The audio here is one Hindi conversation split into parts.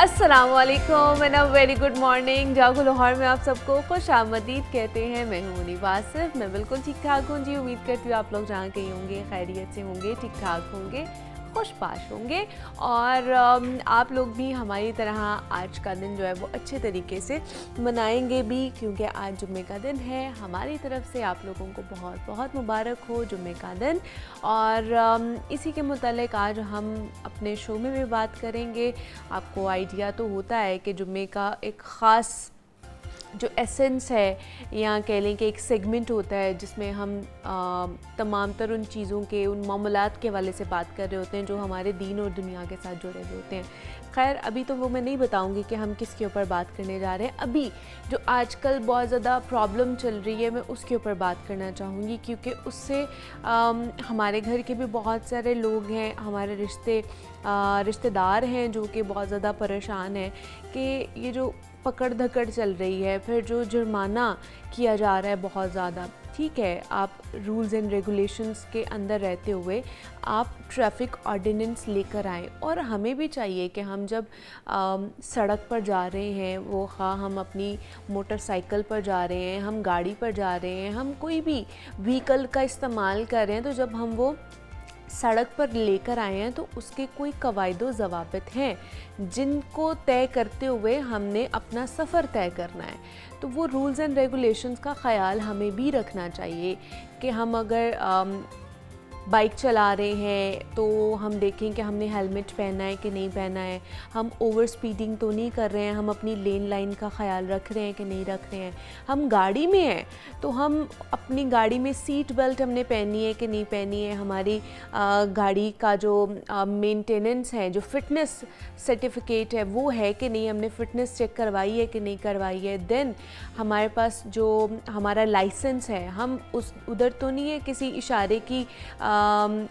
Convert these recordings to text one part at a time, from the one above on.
अस्सलामुअलैकुम and a very good morning. जागो लाहौर में आप सबको खुश आमदीद कहते हैं। मैं हूँ मुनीब आसिफ। मैं बिल्कुल ठीक ठाक हूँ जी। उम्मीद करती हूँ आप लोग जहाँ कहीं होंगे खैरियत से होंगे, ठीक ठाक होंगे, खुशपाश होंगे और आप लोग भी हमारी तरह आज का दिन जो है वो अच्छे तरीके से मनाएंगे भी, क्योंकि आज जुम्मे का दिन है। हमारी तरफ से आप लोगों को बहुत बहुत मुबारक हो जुम्मे का दिन। और इसी के मुतालिक आज हम अपने शो में भी बात करेंगे। आपको आइडिया तो होता है कि जुम्मे का एक ख़ास जो एसेंस है या कह लें कि एक सेगमेंट होता है जिसमें हम तमाम तर उन चीज़ों के, उन मामलात के हवाले से बात कर रहे होते हैं जो हमारे दीन और दुनिया के साथ जुड़े हुए होते हैं। खैर अभी तो वो मैं नहीं बताऊंगी कि हम किसके ऊपर बात करने जा रहे हैं। अभी जो आजकल बहुत ज़्यादा प्रॉब्लम चल रही है मैं उसके ऊपर बात करना चाहूँगी, क्योंकि उससे हमारे घर के भी बहुत सारे लोग हैं, हमारे रिश्तेदार हैं जो कि बहुत ज़्यादा परेशान हैं कि ये जो पकड़ धकड़ चल रही है, फिर जो जुर्माना किया जा रहा है बहुत ज़्यादा। ठीक है, आप रूल्स एंड रेगुलेशंस के अंदर रहते हुए आप ट्रैफिक ऑर्डिनेंस लेकर आएँ। और हमें भी चाहिए कि हम जब सड़क पर जा रहे हैं, वो हाँ हम अपनी मोटरसाइकिल पर जा रहे हैं, हम गाड़ी पर जा रहे हैं, हम कोई भी व्हीकल का इस्तेमाल कर रहे हैं, तो जब हम वो सड़क पर लेकर आए हैं तो उसके कोई कवायदो ज़वाबित हैं जिनको तय करते हुए हमने अपना सफ़र तय करना है। तो वो रूल्स एंड रेगुलेशंस का ख़याल हमें भी रखना चाहिए कि हम अगर बाइक चला रहे हैं तो हम देखें कि हमने हेलमेट पहना है कि नहीं पहना है, हम ओवर स्पीडिंग तो नहीं कर रहे हैं, हम अपनी लेन लाइन का ख्याल रख रहे हैं कि नहीं रख रहे हैं। हम गाड़ी में हैं तो हम अपनी गाड़ी में सीट बेल्ट हमने पहनी है कि नहीं पहनी है, हमारी गाड़ी का जो मेंटेनेंस है, जो फिटनेस सर्टिफिकेट है वो है कि नहीं, हमने फ़िटनेस चेक करवाई है कि नहीं करवाई है। देन हमारे पास जो हमारा लाइसेंस है, हम उधर तो नहीं है किसी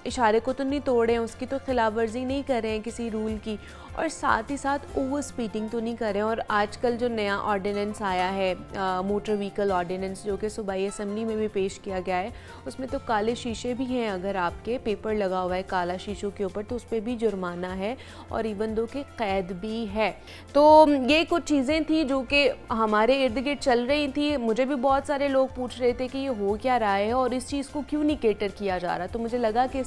इशारे को तो नहीं तोड़ रहे हैं, उसकी तो खिलाफ वर्जी नहीं कर रहे हैं किसी रूल की, और साथ ही साथ ओवर स्पीडिंग तो नहीं कर रहे हैं। और आजकल जो नया ऑर्डिनेंस आया है मोटर व्हीकल ऑर्डिनेंस, जो कि सूबाई असम्बली में भी पेश किया गया है, उसमें तो काले शीशे भी हैं। अगर आपके पेपर लगा हुआ है काला शीशों के ऊपर तो उस पर भी जुर्माना है और इवन दो के क़ैद भी है। तो ये कुछ चीज़ें थी जो कि हमारे इर्द गिर्द चल रही थी। मुझे भी बहुत सारे लोग पूछ रहे थे कि ये हो क्या रहा है और इस चीज़ को क्यों नहीं केटर किया जा रहा, तो मुझे लगा कि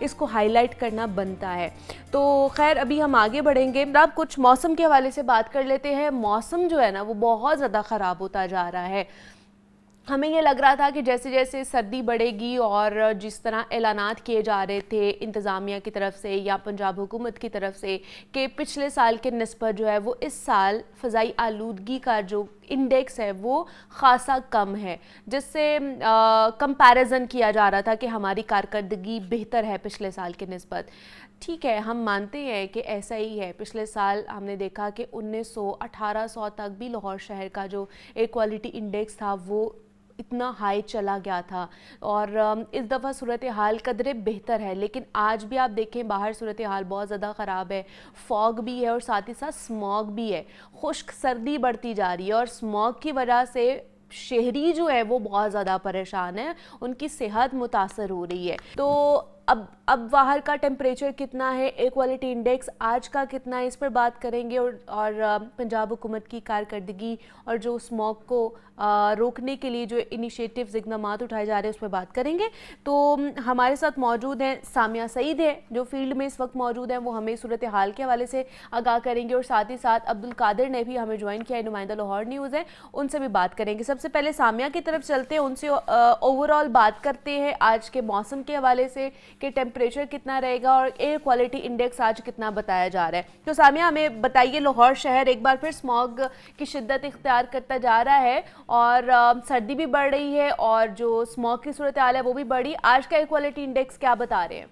इसको हाईलाइट करना बनता है। तो खैर अभी हम आगे बढ़ेंगे। अब कुछ मौसम के हवाले से बात कर लेते हैं। मौसम जो है ना वो बहुत ज़्यादा ख़राब होता जा रहा है। हमें ये लग रहा था कि जैसे जैसे सर्दी बढ़ेगी और जिस तरह ऐलानात किए जा रहे थे इंतज़ामिया की तरफ से या पंजाब हुकूमत की तरफ से कि पिछले साल के निस्बत जो है वो इस साल फ़ज़ाई आलूदगी का जो इंडेक्स है वो ख़ासा कम है, जिससे कंपैरिजन किया जा रहा था कि हमारी कारकर्दगी बेहतर है पिछले साल के निस्बत। ठीक है, हम मानते हैं कि ऐसा ही है। पिछले साल हमने देखा कि 1900-1800 तक भी लाहौर शहर का जो एयर क्वालिटी इंडेक्स था वो इतना हाई चला गया था और इस दफ़ा सूरत हाल कदरे बेहतर है। लेकिन आज भी आप देखें बाहर सूरत हाल बहुत ज़्यादा ख़राब है। फॉग भी है और साथ ही साथ स्मॉग भी है। खुश्क सर्दी बढ़ती जा रही है और स्मॉग की वजह से शहरी जो है वो बहुत ज़्यादा परेशान है, उनकी सेहत मुतासर हो रही है। तो अब बाहर का टेम्परेचर कितना है, एयर क्वालिटी इंडेक्स आज का कितना है, इस पर बात करेंगे और पंजाब हुकूमत की कारकर्दगी और जो स्मॉग को रोकने के लिए जो इनिशिएटिव्स इक़दामात उठाए जा रहे हैं उस पर बात करेंगे। तो हमारे साथ मौजूद हैं सामिया सईद है जो फील्ड में इस वक्त मौजूद हैं, वो हमें सूरत हाल के हवाले से आगाह करेंगे और साथ ही साथ अब्दुल कादिर ने भी हमें ज्वाइन किया है, नुमाइंदा लाहौर न्यूज़ है, उनसे भी बात करेंगे। सबसे पहले सामिया की तरफ चलते हैं, उनसे ओवरऑल बात करते हैं आज के मौसम के हवाले से कि टेम्परेचर कितना रहेगा और एयर क्वालिटी इंडेक्स आज कितना बताया जा रहा है। तो सामिया हमें बताइए, लाहौर शहर एक बार फिर स्मॉग की शिद्दत इख्तियार करता जा रहा है और सर्दी भी बढ़ रही है और जो स्मॉग की सूरत हाल है वो भी बढ़ी। आज का एयर क्वालिटी इंडेक्स क्या बता रहे हैं?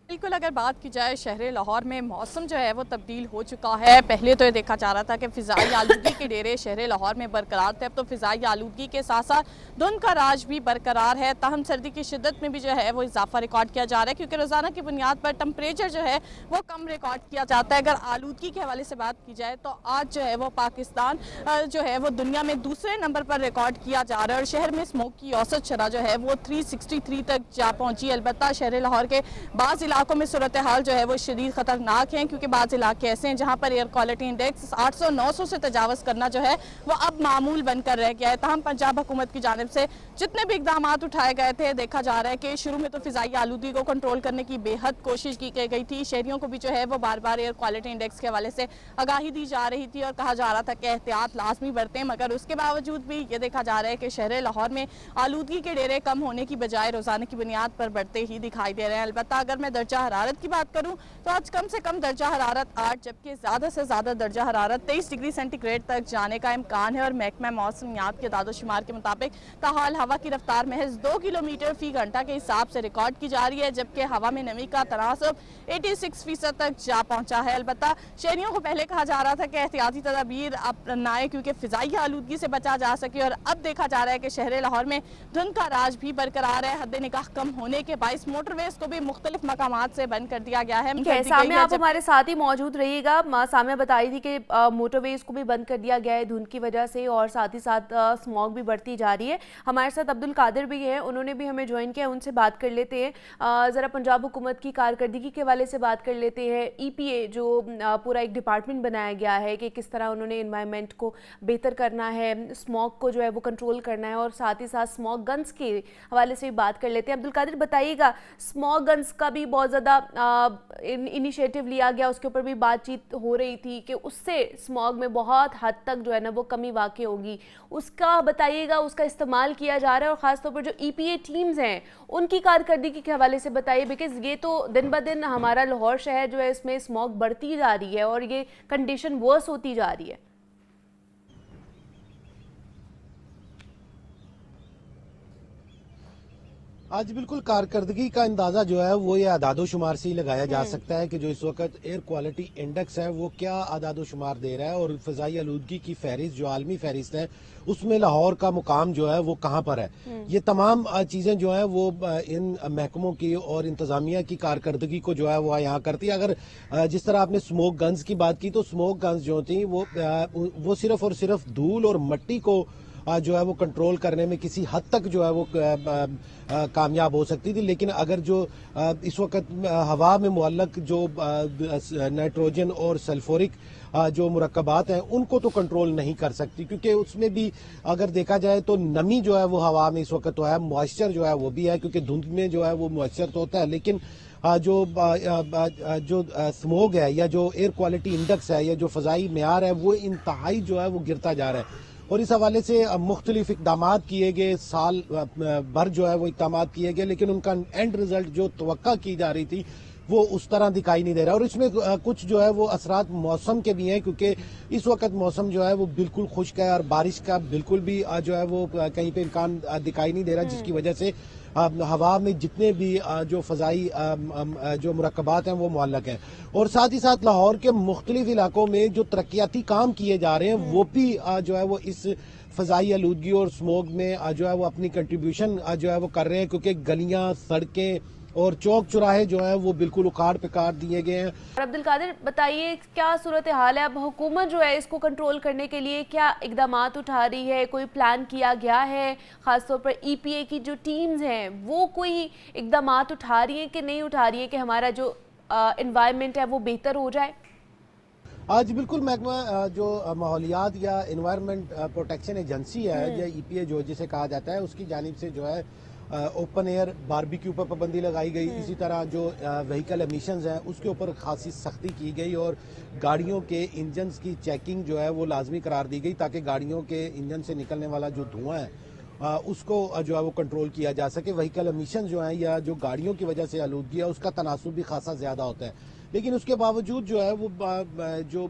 बिल्कुल, अगर बात की जाए शहर लाहौर में मौसम जो है वो तब्दील हो चुका है। पहले तो ये देखा जा रहा था कि फ़िज़ाई आलूदगी के डेरे शहर लाहौर में बरकरार थे, अब तो फ़िज़ाई आलूदगी के साथ साथ धुंध का राज भी बरकरार है। ताहम सर्दी की शिद्दत में भी जो है वो इजाफा रिकॉर्ड किया जा रहा है, क्योंकि रोज़ाना की बुनियाद पर टेम्परेचर जो है वो कम रिकॉर्ड किया जाता है। अगर आलूदगी के हवाले से बात की जाए तो आज जो है वो पाकिस्तान जो है वो दुनिया में दूसरे नंबर पर रिकॉर्ड किया जा रहा है और शहर में स्मोक की औसत शरह जो है वो 363 तक जा पहुँची। अलबत्ता शहर लाहौर के बाज़ इलाकों में सूरत हाल जो है वो शदीद खतरनाक है, क्योंकि बाज़ इलाके ऐसे हैं जहाँ पर एयर क्वालिटी इंडेक्स 800-900 से तजावज़ करना जो है वो अब मामूल बनकर रह गया है। तहम पंजाब हुकूमत की जानिब से जितने भी इकदाम उठाए गए थे, देखा जा रहा है कि शुरू में तो फ़िज़ाई आलूदगी को कंट्रोल करने की बेहद कोशिश की गई थी। शहरियों को भी जो है वो बार बार एयर क्वालिटी इंडेक्स के हवाले से आगाही दी जा रही थी और कहा जा रहा था कि एहतियात लाजमी बरतें, मगर उसके बावजूद भी ये देखा जा रहा है कि शहर लाहौर में आलूदगी के डेरे कम होने की बजाय रोज़ाना की बुनियाद पर बढ़ते ही दिखाई दे रहे हैं। अलबत्ता अगर मैं दर्जा हरारत की बात करूँ तो आज कम से कम दर्जा हरारत 8 जबकि ज़्यादा से ज़्यादा दर्जा हरारत 23 डिग्री सेंटीग्रेड तक जाने का इम्कान है। और महकमा मौसमियात के दादोशुमार के मुताबिक ताहाल हवा की रफ्तार महज 2 किलोमीटर फी घंटा के हिसाब से रिकॉर्ड की जा रही है, जबकि हवा में नमी का तनासब 86% तक जा पहुंचा है। अलबत्ता शहरियों को पहले कहा जा रहा था कि एहतियाती तदाबीर अपनाएं क्योंकि फ़िज़ाई आलूदगी से बचा जा सके, और अब देखा जा रहा है कि शहर लाहौर में धुंध का राज भी बरकरार है। हद निगाह कम होने के बाइस मोटरवेज को भी मुख्तलिफ मकामात से बंद कर दिया गया है। सामने आप हमारे साथ ही मौजूद रहिएगा। सामने बताई थी कि मोटरवेज को भी बंद कर दिया गया है धुंध की वजह से, और साथ ही साथ स्मॉग भी बढ़ती जा रही है। हमारे साथ अब्दुल कादिर भी हैं, उन्होंने भी हमें ज्वाइन किया, उनसे बात कर लेते हैं। ज़रा पंजाब हुकूमत की कारकर्दगी के हवाले से बात कर लेते हैं। EPA जो पूरा एक डिपार्टमेंट बनाया गया है कि किस तरह उन्होंने एनवायरनमेंट को बेहतर करना है, स्मॉग को जो है वो कंट्रोल करना है, और साथ ही साथ स्मॉग गन्स के हवाले से भी बात कर लेते हैं। अब्दुल कादिर बताइएगा, स्मॉग गन्स का भी बहुत ज़्यादा इनिशिएटिव लिया गया, उसके ऊपर भी बातचीत हो रही थी कि उससे स्मॉग में बहुत हद तक जो है ना वो कमी वाक़ई होगी। उसका बताइएगा, उसका इस्तेमाल किया जा रहा है, और ख़ासतौर पर जो EPA टीम्स हैं उनकी कारकर्दगी के हवाले से बताइए, बिकॉज़ ये तो दिन ब दिन हमारा लाहौर शहर जो है इसमें स्मॉग बढ़ती जा रही है और ये कंडीशन वर्स होती जा रही है। आज बिल्कुल कारकर्दगी का अंदाजा जो है वो ये आदादो शुमार से ही लगाया जा सकता है कि जो इस वक्त एयर क्वालिटी इंडेक्स है वो क्या आदादो शुमार दे रहा है, और फ़िज़ाई आलूदगी की फहरिस्त जो आलमी फहरिस्त है उसमें लाहौर का मुकाम जो है वो कहाँ पर है। ये तमाम चीज़ें जो है वो इन महकमों की और इंतज़ामिया की कारकर्दगी को जो है वो यहाँ करती है। अगर जिस तरह आपने स्मोक गन्स की बात की, तो स्मोक गन्स जो थी वो सिर्फ और सिर्फ धूल और मिट्टी को जो है वो कंट्रोल करने में किसी हद तक जो है वो कामयाब हो सकती थी, लेकिन अगर जो इस वक्त हवा में मुअल्लक जो नाइट्रोजन और सल्फोरिक जो मुरक्कबात हैं उनको तो कंट्रोल नहीं कर सकती, क्योंकि उसमें भी अगर देखा जाए तो नमी जो है वो हवा में इस वक्त तो है, मॉइस्चर जो है वो भी है, क्योंकि धुंध में जो है वो मॉइस्चर तो होता है, लेकिन जो स्मोग है या जो एयर क्वालिटी इंडेक्स है या जो फ़ज़ाई मेयार है वो इंतहाई जो है वो गिरता जा रहा है। और इस हवाले से मुख्तलिफ इकदाम किए गए, साल भर जो है वो इकदाम किए गए, लेकिन उनका एंड रिजल्ट जो तवक्का की जा रही थी वो उस तरह दिखाई नहीं दे रहा। और इसमें कुछ जो है वो असरात मौसम के भी हैं, क्योंकि इस वक्त मौसम जो है वो बिल्कुल खुश्क है और बारिश का बिल्कुल भी जो है वो कहीं पे इम्कान दिखाई नहीं दे रहा, जिसकी वजह से हवा में जितने भी जो फ़ज़ाई जो मुरक्कबात हैं वो मुअल्लक हैं। और साथ ही साथ लाहौर के मुख्तलिफ इलाकों में जो तरक्याती काम किए जा रहे हैं वो भी जो है वो इस फ़ज़ाई आलूदगी और स्मोग में जो है वो अपनी कंट्रीब्यूशन जो है वो कर रहे हैं, क्योंकि गलियाँ, सड़कें और चौक चौराहे जो है वो बिल्कुल उखाड़ पिकार दिए गए हैं। अब्दुल कादिर बताइए, क्या सूरत हाल है? अब हुकूमत जो है इसको कंट्रोल करने के लिए क्या इकदाम उठा रही है? कोई प्लान किया गया है? ख़ासतौर पर EPA की जो टीम्स हैं वो कोई इकदाम उठा रही हैं कि नहीं उठा रही हैं कि हमारा जो एनवायरनमेंट है वो बेहतर हो जाए? आज बिल्कुल महकमा जो माहौलियात या एनवायरनमेंट प्रोटेक्शन एजेंसी है या EPA जो जिसे कहा जाता है, उसकी जानिब से जो है ओपन एयर बारबेक्यू पर पाबंदी लगाई गई। इसी तरह जो व्हीकल एमिशंस हैं उसके ऊपर खासी सख्ती की गई, और गाड़ियों के इंजन्स की चेकिंग जो है वो लाजमी करार दी गई, ताकि गाड़ियों के इंजन से निकलने वाला जो धुआं है उसको जो है वो कंट्रोल किया जा सके। व्हीकल एमिशन जो है या जो गाड़ियों की वजह से आलूदगी है उसका तनासुब भी खासा ज़्यादा होता है, लेकिन उसके बावजूद जो है वो जो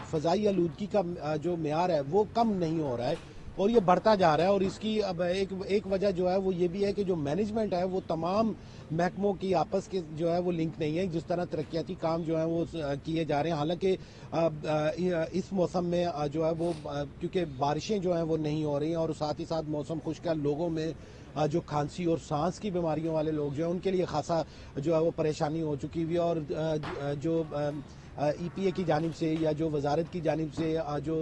फ़ज़ाई आलूदगी का जो मेयार है वो कम नहीं हो रहा है और ये बढ़ता जा रहा है। और इसकी अब एक वजह जो है वो ये भी है कि जो मैनेजमेंट है वो तमाम महकमों की आपस के जो है वो लिंक नहीं है, जिस तरह तरक्याती काम जो है वो किए जा रहे हैं। हालांकि इस मौसम में जो है वो क्योंकि बारिशें जो हैं वो नहीं हो रही हैं और साथ ही साथ मौसम खुश्क है, लोगों में जो खांसी और सांस की बीमारियों वाले लोग जो हैं उनके लिए खासा जो है वो परेशानी हो चुकी हुई है। और जो EPA की जानिब से या जो वजारत की जानिब से जो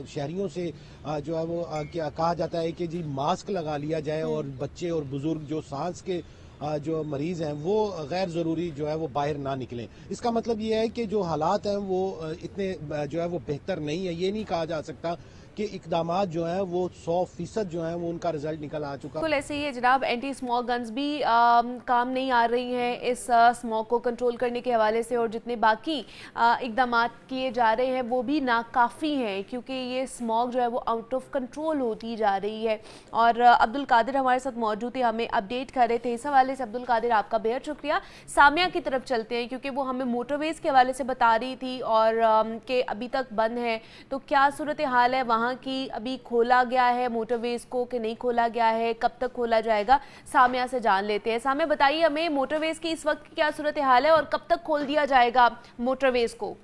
शहरियों से जो है वो कहा जाता है कि जी मास्क लगा लिया जाए और बच्चे और बुजुर्ग जो सांस के जो मरीज़ हैं वो गैर ज़रूरी जो है वो बाहर ना निकलें। इसका मतलब ये है कि जो हालात हैं वो इतने जो है वो बेहतर नहीं है। ये नहीं कहा जा सकता कि इकदामात जो हैं वो 100% जो है वो उनका रिजल्ट निकल आ चुका। बिल्कुल ऐसे ही है जनाब। एंटी स्मॉग गन्स भी काम नहीं आ रही हैं इस स्मॉग को कंट्रोल करने के हवाले से, और जितने बाकी इकदामात किए जा रहे हैं वो भी नाकाफ़ी हैं, क्योंकि ये स्मॉग जो है वो आउट ऑफ कंट्रोल होती जा रही है। और अब्दुल कादिर हमारे साथ मौजूद थे, हमें अपडेट कर रहे थे इस हवाले से। अब्दुल कादिर आपका बेहद शुक्रिया। सामिया की तरफ चलते हैं, क्योंकि वो हमें मोटरवेज़ के हवाले से बता रही थी और कि अभी तक बंद है, तो क्या सूरत हाल है वहाँ की? अभी खोला गया है मोटरवेज को कि नहीं खोला गया है? कब तक खोला जाएगा? सामिया से जान लेते हैं। सामिया बताइए हमें मोटरवेज की इस वक्त क्या सूरत हाल है और कब तक खोल दिया जाएगा मोटरवेज को?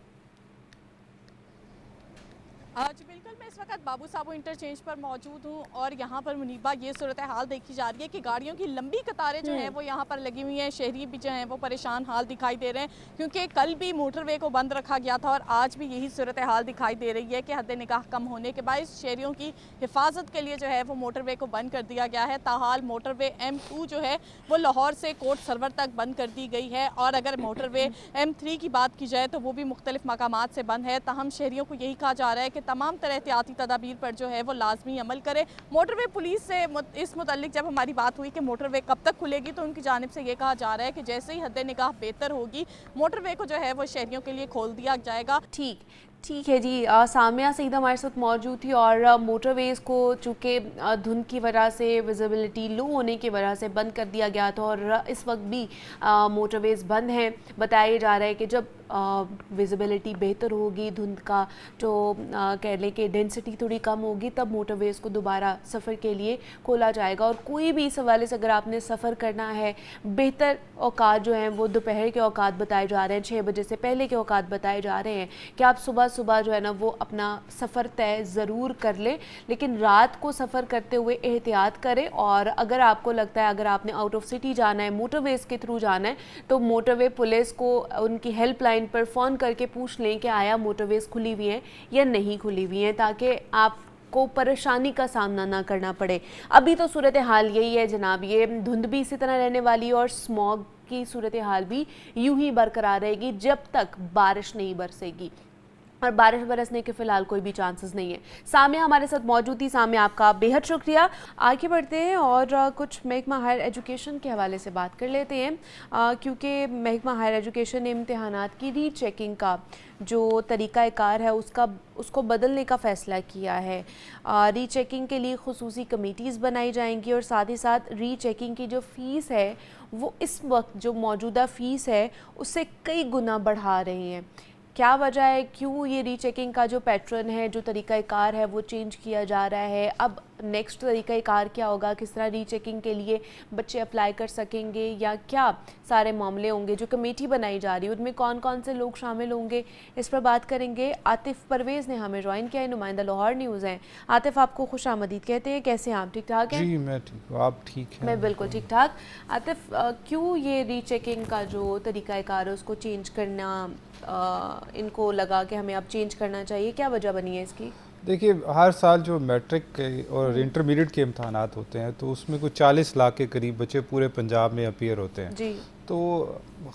जी बिल्कुल, मैं इस वक्त बाबू साबू इंटरचेंज पर मौजूद हूँ और यहाँ पर मुनीबा ये सूरत हाल देखी जा रही है कि गाड़ियों की लंबी कतारें जो हैं वो यहाँ पर लगी हुई हैं। शहरी भी जो हैं वो परेशान हाल दिखाई दे रहे हैं, क्योंकि कल भी मोटरवे को बंद रखा गया था और आज भी यही सूरत हाल दिखाई दे रही है कि हद निगाह कम होने के बाद शहरियों की हिफाजत के लिए जो है वो मोटरवे को बंद कर दिया गया है। ताहाल मोटरवे M2 जो है वो लाहौर से कोट सरवर तक बंद कर दी गई है, और अगर मोटरवे M3 की बात की जाए तो वो भी मुख्तलिफ मकामात से बंद है। ताहम शहरियों को यही कहा जा रहा है कि तमाम तरह एहतियाती तदाबीर पर जो है वो लाजमी अमल करे। मोटरवे पुलिस से इस मुतालिक जब हमारी बात हुई कि मोटरवे कब तक खुलेगी, तो उनकी जानिब से ये कहा जा रहा है कि जैसे ही हद निगाह बेहतर होगी मोटरवे को जो है वो शहरियों के लिए खोल दिया जाएगा। ठीक है जी। सामिया सईद हमारे साथ मौजूद थी, और मोटरवेज़ को चूँकि धुंध की वजह से, विजिबिलिटी लो होने की वजह से बंद कर दिया गया था, और इस वक्त भी मोटरवेज़ बंद हैं। बताया जा रहा है कि जब विजिबिलिटी बेहतर होगी, धुंध का जो कह लें कि डेंसिटी थोड़ी कम होगी, तब मोटरवेज़ को दोबारा सफ़र के लिए खोला जाएगा। और कोई भी इस हवाले से अगर आपने सफ़र करना है, बेहतर औकात जो हैं वो दोपहर के औकात बताए जा रहे हैं, 6 बजे से पहले के औकात बताए जा रहे हैं कि आप सुबह जो है ना वो अपना सफ़र तय ज़रूर कर लें, लेकिन रात को सफ़र करते हुए एहतियात करें। और अगर आपको लगता है अगर आपने आउट ऑफ सिटी जाना है, मोटरवेज़ के थ्रू जाना है, तो मोटरवे पुलिस को उनकी हेल्पलाइन पर फ़ोन करके पूछ लें कि आया मोटरवेज़ खुली हुई हैं या नहीं खुली हुई हैं, ताकि आप को परेशानी का सामना ना करना पड़े। अभी तो सूरत हाल यही है जनाब, ये धुंध भी इसी तरह रहने वाली है और स्मॉग की सूरत हाल भी यूं ही बरकरार रहेगी जब तक बारिश नहीं बरसेगी, और बारिश बरसने के फ़िलहाल कोई भी चांसेस नहीं है। सामिया हमारे साथ मौजूद थी। सामिया आपका बेहद शुक्रिया। आगे बढ़ते हैं और कुछ महकमा हायर एजुकेशन के हवाले से बात कर लेते हैं, क्योंकि महकमा हायर एजुकेशन ने इम्तहानात की रीचेकिंग का जो तरीक़ाकार है उसको बदलने का फ़ैसला किया है। रीचेकिंग के लिए खुसूसी कमेटीज़ बनाई जाएंगी, और साथ ही साथ रीचेकिंग की जो फ़ीस है वो इस वक्त जो मौजूदा फ़ीस है उससे कई गुना बढ़ा रही हैं। क्या वजह है, क्यों ये रीचेकिंग का जो पैटर्न है, जो तरीक़ाकार है वो चेंज किया जा रहा है? अब नेक्स्ट तरीक़ाकार क्या होगा? किस तरह रीचेकिंग के लिए बच्चे अप्लाई कर सकेंगे, या क्या सारे मामले होंगे? जो कमेटी बनाई जा रही है उनमें कौन कौन से लोग शामिल होंगे, इस पर बात करेंगे। आतिफ़ परवेज़ ने हमें ज्वाइन किया है, नुमाइंदा लाहौर न्यूज़ हैं। आतिफ़, आपको खुश आमदीद कहते हैं। कैसे हैं आप? ठीक ठाक हैं? जी मैं ठीक हूँ, आप ठीक हैं? मैं बिल्कुल ठीक ठाक। आतिफ़, क्यों ये रीचेकिंग का जो तरीक़ाकार है उसको चेंज करना, इनको लगा कि हमें अब चेंज करना चाहिए, क्या वजह बनी है इसकी? देखिए, हर साल जो मैट्रिक के और इंटरमीडिएट के इम्तहानात होते हैं तो उसमें कुछ 40 लाख के करीब बच्चे पूरे पंजाब में अपीयर होते हैं जी। तो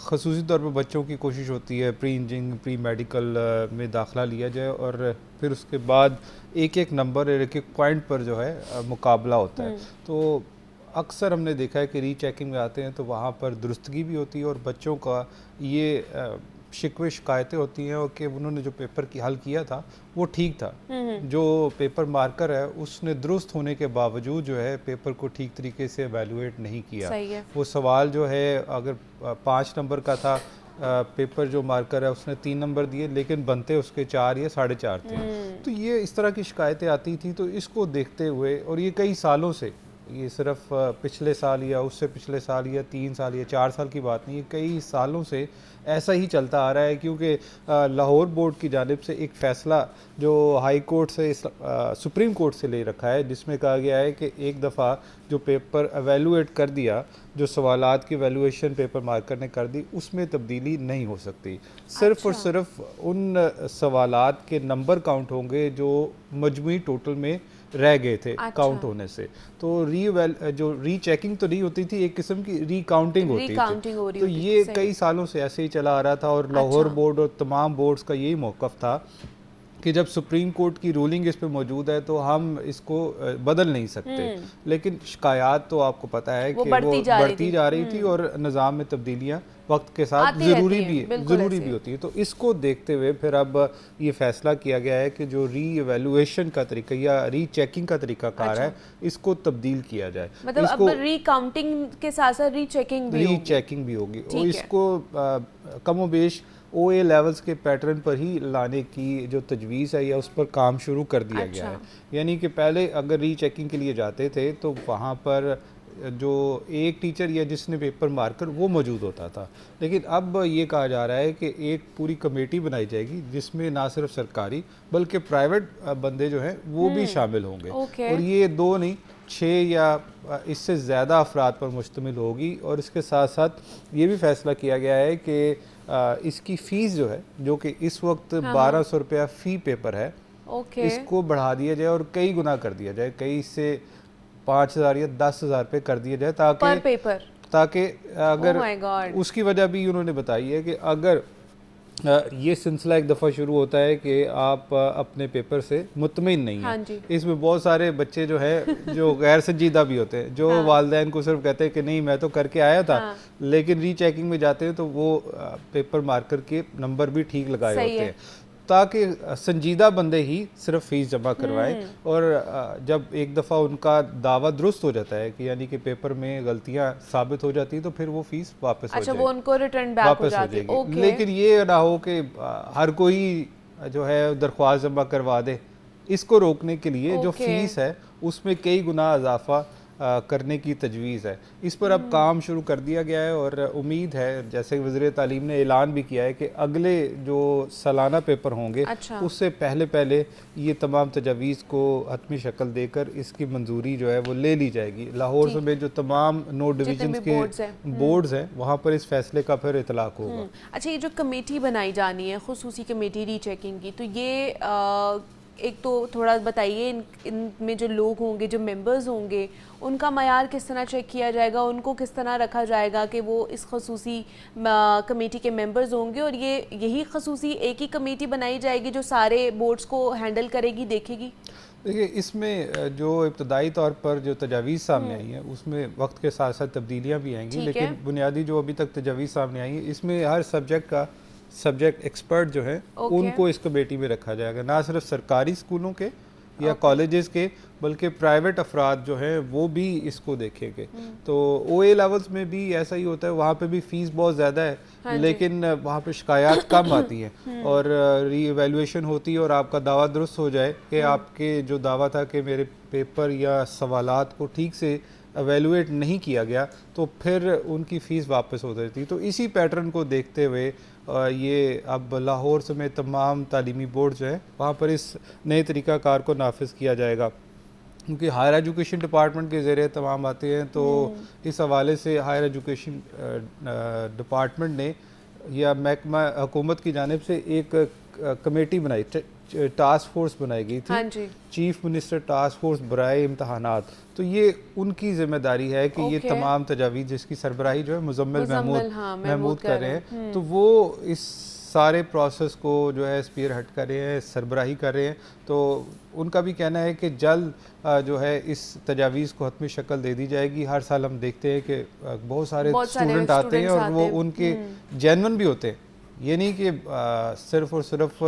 ख़ुसूसी तौर पर बच्चों की कोशिश होती है प्री इंजीनियरिंग, प्री मेडिकल में दाखिला लिया जाए, और फिर उसके बाद एक एक नंबर, एक एक पॉइंट पर जो है मुकाबला होता है। तो अक्सर हमने देखा है कि रीचेकिंग में आते हैं तो वहाँ पर दुरुस्तगी भी होती है, और बच्चों का ये शिकवे शिकायतें होती हैं कि उन्होंने जो पेपर की हल किया था वो ठीक था, जो पेपर मार्कर है उसने दुरुस्त होने के बावजूद जो है पेपर को ठीक तरीके से एवेलुएट नहीं किया। वो सवाल जो है अगर 5 नंबर का था, पेपर जो मार्कर है उसने 3 नंबर दिए, लेकिन बनते उसके 4 या 4.5 थे। तो ये इस तरह की शिकायतें आती थी। तो इसको देखते हुए, और ये कई सालों से, ये सिर्फ पिछले साल या उससे पिछले साल या 3 साल या 4 साल की बात नहीं है, कई सालों से ऐसा ही चलता आ रहा है। क्योंकि लाहौर बोर्ड की जानिब से एक फ़ैसला जो हाई कोर्ट से सुप्रीम कोर्ट से ले रखा है, जिसमें कहा गया है कि एक दफ़ा जो पेपर एवेलुएट कर दिया जो सवालात की वैल्यूएशन पेपर मार्कर ने कर दी उसमें तब्दीली नहीं हो सकती। सिर्फ और सिर्फ उन सवालात के नंबर काउंट होंगे जो मजमूई टोटल में रह गए थे काउंट होने से। तो जो रीचेकिंग तो नहीं होती थी, एक किस्म की रीकाउंटिंग होती थी। तो ये कई सालों से ऐसे ही चला आ रहा था और लाहौर बोर्ड और तमाम बोर्ड्स का यही मौक़िफ़ था कि जब सुप्रीम कोर्ट की रूलिंग इस पे मौजूद है तो हम इसको बदल नहीं सकते। लेकिन शिकायत तो आपको पता है कि वो बढ़ती जा रही थी और निज़ाम में तब्दीलियाँ वक्त के साथ ज़रूरी भी होती है। तो इसको देखते हुए फिर अब ये फैसला किया गया है कि जो री एवेल्युएशन का तरीका या री चेकिंग का तरीका कार है इसको तब्दील किया जाए। मतलब अब रीकाउंटिंग के साथ साथ रीचेकिंग भी होगी और इसको कमोबेश OA लेवल्स के पैटर्न पर ही लाने की जो तजवीज़ है या उस पर काम शुरू कर दिया गया है। यानी कि पहले अगर रीचेकिंग के लिए जाते थे तो वहाँ पर जो एक टीचर या जिसने पेपर मार्कर वो मौजूद होता था, लेकिन अब ये कहा जा रहा है कि एक पूरी कमेटी बनाई जाएगी जिसमें ना सिर्फ सरकारी बल्कि प्राइवेट बंदे जो हैं वो भी शामिल होंगे। और ये 2 नहीं 6 या इससे ज़्यादा अफराद पर मुश्तमिल होगी। और इसके साथ साथ ये भी फैसला किया गया है कि इसकी फ़ीस जो है जो कि इस वक्त 1200 रुपया फ़ी पेपर है, इसको बढ़ा दिया जाए और कई गुना कर दिया जाए, कई से 5000 या 10,000 पे कर दिया जाए ताकि अगर उसकी वजह भी उन्होंने बताई है कि अगर ये सिलसिला एक दफ़ा शुरू होता है कि आप अपने पेपर से मुतमिन नहीं हैं। इसमें बहुत सारे बच्चे जो है जो गैर संजीदा भी होते हैं, जो वालिदैन को सिर्फ कहते हैं कि नहीं मैं तो करके आया था, लेकिन रीचेकिंग में जाते हैं तो वो पेपर मार्कर के नंबर भी ठीक लगाए होते हैं ताकि संजीदा बंदे ही सिर्फ फ़ीस जमा करवाएं। और जब एक दफ़ा उनका दावा दुरुस्त हो जाता है कि यानी कि पेपर में गलतियां साबित हो जाती हैं तो फिर वो फ़ीस वापस हो जाएगी, वो उनको रिटर्न बैक हो जाएगी। लेकिन ये ना हो कि हर कोई जो है दरख्वास्त जमा करवा दे। इसको रोकने के लिए जो फ़ीस है उसमें कई गुना इजाफा करने की तजवीज़ है। इस पर अब काम शुरू कर दिया गया है और उम्मीद है, जैसे वज़ीर तालीम ने ऐलान भी किया है कि अगले जो सालाना पेपर होंगे उससे पहले ये तमाम तजावीज़ को हतमी शक्ल देकर इसकी मंजूरी जो है वो ले ली जाएगी। लाहौर में जो तमाम 9 डिवीजन के बोर्ड्स हैं वहाँ पर इस फैसले का फिर इतलाक़ होगा। अच्छा, ये जो कमेटी बनाई जानी है खुसूसी कमेटी रीचेकिंग की, तो ये एक तो थोड़ा बताइए इनमें जो लोग होंगे, जो मेंबर्स होंगे, उनका मयार किस तरह चेक किया जाएगा, उनको किस तरह रखा जाएगा कि वो इस खसूसी कमेटी के मेंबर्स होंगे और यही खसूसी एक ही कमेटी बनाई जाएगी जो सारे बोर्ड्स को हैंडल करेगी, देखेगी? देखिए, इसमें जो इब्तदाई तौर पर जो तजावीज़ सामने आई हैं उसमें वक्त के साथ साथ तब्दीलियाँ भी आएंगी, लेकिन बुनियादी जो अभी तक तजावीज़ सामने आई है इसमें हर सब्जेक्ट एक्सपर्ट जो है उनको इस कमेटी में रखा जाएगा। ना सिर्फ सरकारी स्कूलों के या कॉलेजेस के बल्कि प्राइवेट अफराद जो हैं वो भी इसको देखेंगे। तो OA लेवल्स में भी ऐसा ही होता है, वहाँ पे भी फ़ीस बहुत ज़्यादा है लेकिन वहाँ पे शिकायत कम आती हैं और री एवेल्युएशन होती है और आपका दावा दुरुस्त हो जाए कि आपके जो दावा था कि मेरे पेपर या सवालात को ठीक से एवेलुएट नहीं किया गया तो फिर उनकी फ़ीस वापस हो जाती। तो इसी पैटर्न को देखते हुए ये अब लाहौर समेत तमाम तालीमी बोर्ड जो है वहाँ पर इस नए तरीक़ाकार को नाफिज किया जाएगा, क्योंकि हायर एजुकेशन डिपार्टमेंट के ज़रिए तमाम आते हैं। तो इस हवाले से हायर एजुकेशन डिपार्टमेंट ने या महकमा हुकूमत की जानिब से एक कमेटी बनाई, टास्क फोर्स बनाई गई थी, चीफ मिनिस्टर टास्क फोर्स बराए इम्तहानात। तो ये उनकी जिम्मेदारी है कि ये तमाम तजावीज़ जिसकी सरबराही जो है मुजम्मिल महमूद कर रहे हैं, तो वो इस सारे प्रोसेस को जो है स्पीयर हेड कर रहे हैं, सरबराही कर रहे हैं। तो उनका भी कहना है कि जल्द जो है इस तजावीज़ को हतमी शक्ल दे दी जाएगी। हर साल हम देखते हैं कि बहुत सारे स्टूडेंट आते हैं और वो उनके जेन्युइन भी होते हैं, ये नहीं कि सिर्फ और सिर्फ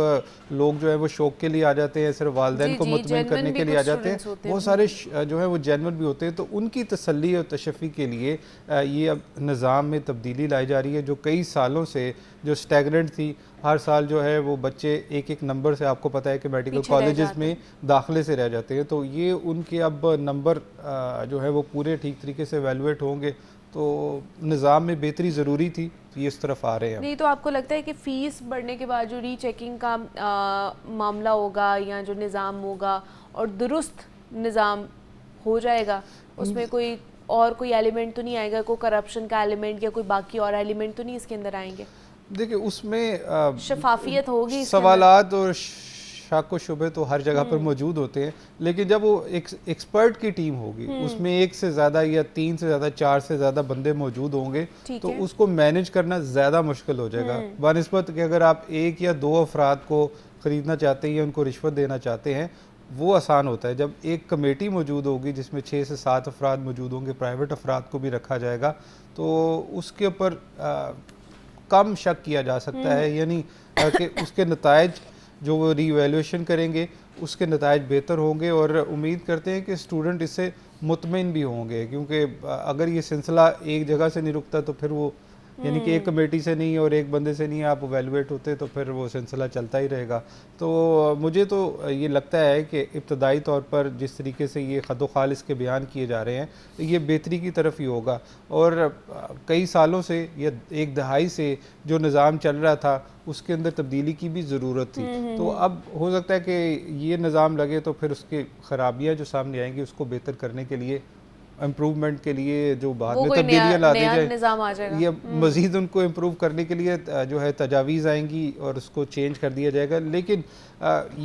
लोग जो है वो शौक के लिए आ जाते हैं, सिर्फ वालिदैन को मुतमईन करने के लिए आ जाते हैं। बहुत सारे जो है वो जेन्युइन भी होते हैं। तो उनकी तसल्ली और तशफ़ी के लिए ये अब निज़ाम में तब्दीली लाई जा रही है, जो कई सालों से जो स्टैगनेंट थी। हर साल जो है वो बच्चे एक नंबर से, आपको पता है कि मेडिकल कॉलेजेस में दाखिले से रह जाते हैं। तो ये उनके अब नंबर जो है वो पूरे ठीक तरीके से एवेलुएट होंगे, तो निज़ाम में बेहतरी ज़रूरी थी, ये इस तरफ आ रहे हैं। नहीं तो आपको लगता है कि फ़ीस बढ़ने के बाद जो रीचेकिंग का मामला होगा या जो निज़ाम होगा और दुरुस्त निज़ाम हो जाएगा, उसमें कोई और कोई एलिमेंट तो नहीं आएगा, कोई करप्शन का एलिमेंट या कोई बाकी और एलिमेंट तो नहीं इसके अंदर आएंगे? देखिए उसमें शफाफियत होगी इसके सवालात और शक व शुबे तो हर जगह पर मौजूद होते हैं, लेकिन जब वो एक्सपर्ट की टीम होगी उसमें एक से ज़्यादा या तीन से ज़्यादा चार से ज़्यादा बंदे मौजूद होंगे तो उसको मैनेज करना ज़्यादा मुश्किल हो जाएगा बनिस्बत कि अगर आप एक या दो अफराद को ख़रीदना चाहते हैं या उनको रिश्वत देना चाहते हैं वो आसान होता है। जब एक कमेटी मौजूद होगी जिसमें 6 से 7 अफराद मौजूद होंगे, प्राइवेट अफराद को भी रखा जाएगा, तो उसके ऊपर कम शक किया जा सकता है, यानी कि उसके नतायज जो वो रीवैल्यूएशन करेंगे उसके नतायज बेहतर होंगे और उम्मीद करते हैं कि स्टूडेंट इससे मुतमिन भी होंगे, क्योंकि अगर ये सिलसिला एक जगह से नहीं रुकता तो फिर वो यानी कि एक कमेटी से नहीं और एक बंदे से नहीं आप एवेलुएट होते तो फिर वो सिलसिला चलता ही रहेगा। तो मुझे तो ये लगता है कि इब्तदाई तौर पर जिस तरीके से ये खद खाल इसके बयान किए जा रहे हैं ये बेहतरी की तरफ ही होगा, और कई सालों से या एक दहाई से जो निज़ाम चल रहा था उसके अंदर तब्दीली की भी ज़रूरत थी। तो अब हो सकता है कि ये निज़ाम लगे तो फिर उसकी ख़राबियाँ जो सामने आएंगी उसको बेहतर करने के लिए, इम्प्रूवमेंट के लिए जो बाद में तब्दीलियाँ ला दी जाए या मज़ीद उनको इम्प्रूव करने के लिए जो है तजावीज़ आएंगी और उसको चेंज कर दिया जाएगा। लेकिन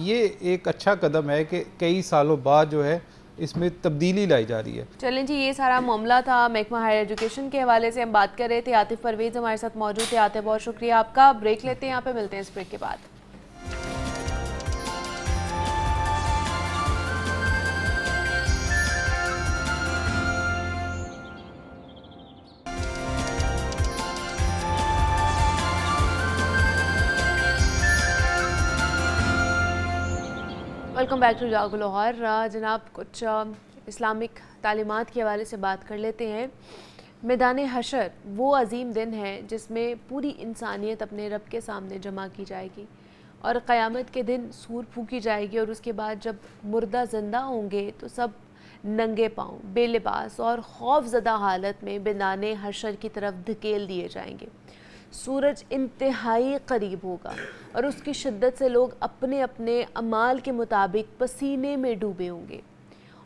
ये एक अच्छा कदम है कि कई सालों बाद जो है इसमें तब्दीली लाई जा रही है। चलें जी, ये सारा मामला था महकमा हायर एजुकेशन के हवाले से हम बात कर रहे थे। आतिफ परवेज़ हमारे साथ मौजूद थे। आतिफ बहुत शुक्रिया आपका। ब्रेक लेते हैं, यहाँ पे मिलते हैं इस ब्रेक के बाद। वेलकम बैक टू जागो लाहौर। जनाब, कुछ इस्लामिक तालीमात के हवाले से बात कर लेते हैं। मैदान हशर वो अजीम दिन है जिसमें पूरी इंसानियत अपने रब के सामने जमा की जाएगी और क़यामत के दिन सूर फूकी जाएगी, और उसके बाद जब मुर्दा ज़िंदा होंगे तो सब नंगे पाँव, बेलिबास और खौफज़दा हालत में मैदान हशर की तरफ धकेल दिए जाएंगे। सूरज इंतहाई करीब होगा और उसकी शिद्दत से लोग अपने अपने अमाल के मुताबिक पसीने में डूबे होंगे,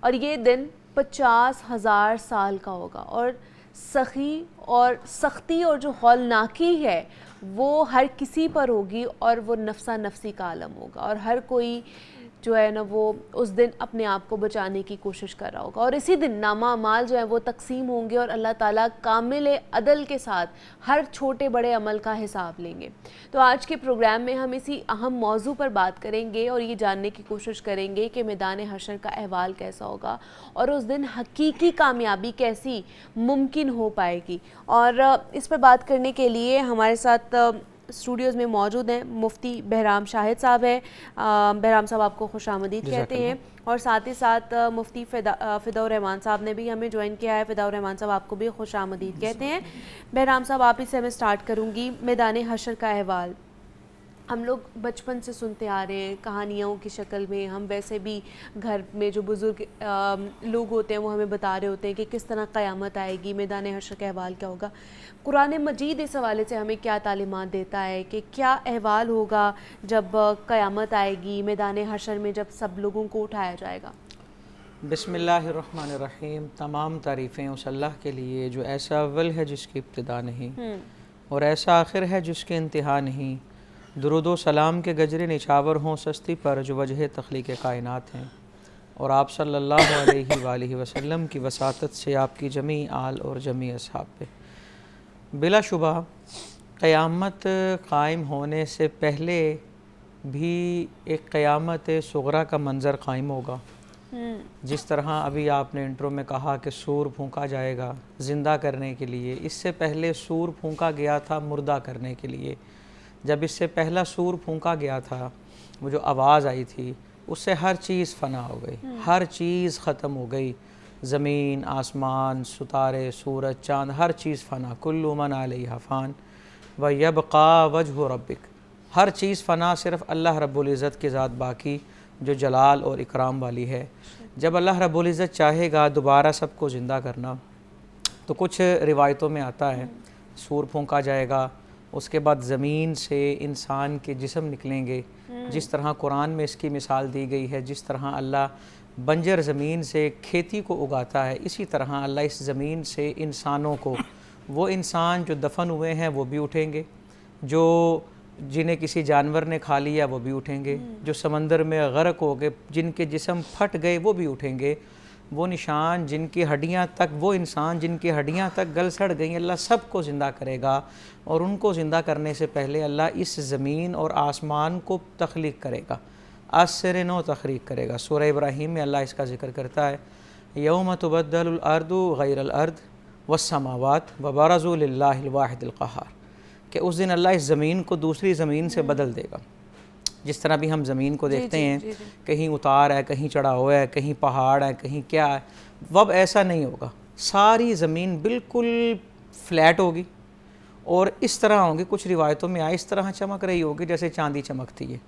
और ये दिन 50,000 साल का होगा, और सख्ती और जो हौलनाकी है वो हर किसी पर होगी, और वो नफ्सा नफ्सी का आलम होगा, और हर कोई जो है ना वो उस दिन अपने आप को बचाने की कोशिश कर रहा होगा, और इसी दिन नामा अमाल जो है वो तकसीम होंगे और अल्लाह ताला कामिल अदल के साथ हर छोटे बड़े अमल का हिसाब लेंगे। तो आज के प्रोग्राम में हम इसी अहम मौजू पर बात करेंगे और ये जानने की कोशिश करेंगे कि मैदान हशर का अहवाल कैसा होगा और उस दिन हकीकी कामयाबी कैसी मुमकिन हो पाएगी। और इस पर बात करने के लिए हमारे साथ स्टूडियोज़ में मौजूद हैं मुफ्ती बहराम शाहिद साहब हैं। बहराम साहब आपको खुशामदीद कहते हैं, और साथ ही साथ मुफ्ती फ़िदौर रहमान साहब ने भी हमें ज्वाइन किया है। फ़िदौर रहमान साहब आपको भी खुशामदीद कहते हैं। बहराम साहब, आप ही से मैं स्टार्ट करूँगी। मैदान हशर का अहवाल हम लोग बचपन से सुनते आ रहे हैं कहानियों की शक्ल में। हम वैसे भी घर में जो बुज़ुर्ग लोग होते हैं वो हमें बता रहे होते हैं कि किस तरह क़यामत आएगी, मैदान हशर का अहवाल क्या होगा। कुरान मजीद इस हवाले से हमें क्या तालीमात देता है कि क्या अहवाल होगा जब क़यामत आएगी, मैदान हशर में जब सब लोगों को उठाया जाएगा। बिस्मिल्लाहिर्रहमानिर्रहीम। तमाम तारीफ़ें उस अल्लाह के लिए जो ऐसा अव्वल है जिसकी इब्तिदा नहीं और ऐसा आखिर है जिसके इंतहा नहीं। दुरूद सलाम के गजरे निछावर हों सस्ती पर जो वजह तख्लीक़ कायनात हैं, और आप सल्लल्लाहु अलैहि वसल्लम की वसातत से आपकी जमी आल और जमी असहाब पे। बिलाशुबा क़यामत कायम होने से पहले भी एक क़यामत सुग़रा का मंज़र कायम होगा। जिस तरह अभी आपने इंट्रो में कहा कि सूर फूंका जाएगा ज़िंदा करने के लिए, इससे पहले सूर फूंका गया था मुर्दा करने के लिए। जब इससे पहला सूर फूंका गया था, वो जो आवाज़ आई थी उससे हर चीज़ फ़ना हो गई, हर चीज़ ख़त्म हो गई। ज़मीन, आसमान, सितारे, सूरज, चाँद, हर चीज़ फ़ना। कुल्लु मन अलैहा फ़ान व यबक़ा वजहु रब्बिक। हर चीज़ फ़ना, सिर्फ़ अल्लाह रब्बुल इज़्ज़त की ज़ात बाकी जो जलाल और इकराम वाली है। जब अल्लाह रब्बुल इज़्ज़त चाहेगा दोबारा सबको ज़िंदा करना, तो कुछ रिवायतों में आता है सूर फूंका जाएगा, उसके बाद ज़मीन से इंसान के जिस्म निकलेंगे। जिस तरह कुरान में इसकी मिसाल दी गई है, जिस तरह अल्लाह बंजर ज़मीन से खेती को उगाता है, इसी तरह अल्लाह इस ज़मीन से इंसानों को, वो इंसान जो दफन हुए हैं वो भी उठेंगे, जो जिन्हें किसी जानवर ने खा लिया वो भी उठेंगे, जो समंदर में गर्क हो गए, जिनके जिस्म फट गए वो भी उठेंगे, वो निशान जिनकी हड्डियां तक, वो इंसान जिनकी हड्डियां तक गल सड़ गई, अल्लाह सबको ज़िंदा करेगा। और उनको ज़िंदा करने से पहले अल्लाह इस ज़मीन और आसमान को तख्लीक करेगा, आज से नो तख्लीक करेगा। सूरह इब्राहीम में अल्लाह इसका ज़िक्र करता है, यौम तुबद्दलुल अर्दु गैरल अर्द वस्समावात व बरज़ू लिल्लाहिल वाहिदिल क़हार, कि उस दिन अल्लाह इस ज़मीन को दूसरी ज़मीन से बदल देगा। जिस तरह भी हम ज़मीन को देखते हैं, कहीं उतार है, कहीं चढ़ाव है, कहीं पहाड़ है, कहीं क्या है, वब ऐसा नहीं होगा। सारी ज़मीन बिल्कुल फ्लैट होगी और इस तरह होगी, कुछ रिवायतों में आया इस तरह चमक रही होगी जैसे चांदी चमकती है,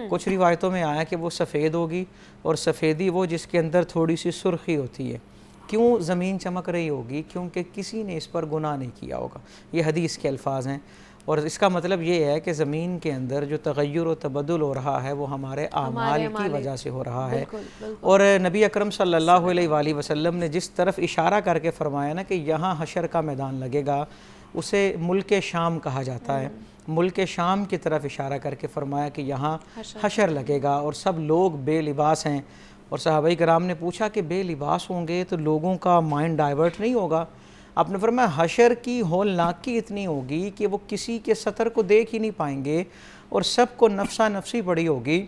कुछ रिवायतों में आया कि वो सफ़ेद होगी, और सफ़ेदी वो जिसके अंदर थोड़ी सी सुर्खी होती है। क्यों ज़मीन चमक रही होगी? क्योंकि किसी ने इस पर गुनाह नहीं किया होगा। ये हदीस के अल्फाज हैं, और इसका मतलब ये है कि ज़मीन के अंदर जो तग़य्युर और तबद्दुल हो रहा है वो हमारे आमाल की वजह से हो रहा है। और नबी अकरम सल्लल्लाहु अलैहि वसल्लम ने जिस तरफ इशारा करके फरमाया ना कि यहाँ हशर का मैदान लगेगा, उसे मुल्क शाम कहा जाता है। मुल्क शाम की तरफ इशारा करके फरमाया कि यहाँ हशर लगेगा और सब लोग बेलिबास हैं। और सहाबाई कराम ने पूछा कि बेलिबास होंगे तो लोगों का माइंड डाइवर्ट नहीं होगा? आपने फरमाया हशर की हौलनाकी इतनी होगी कि वो किसी के सतर को देख ही नहीं पाएंगे और सबको नफसा नफसी पड़ी होगी,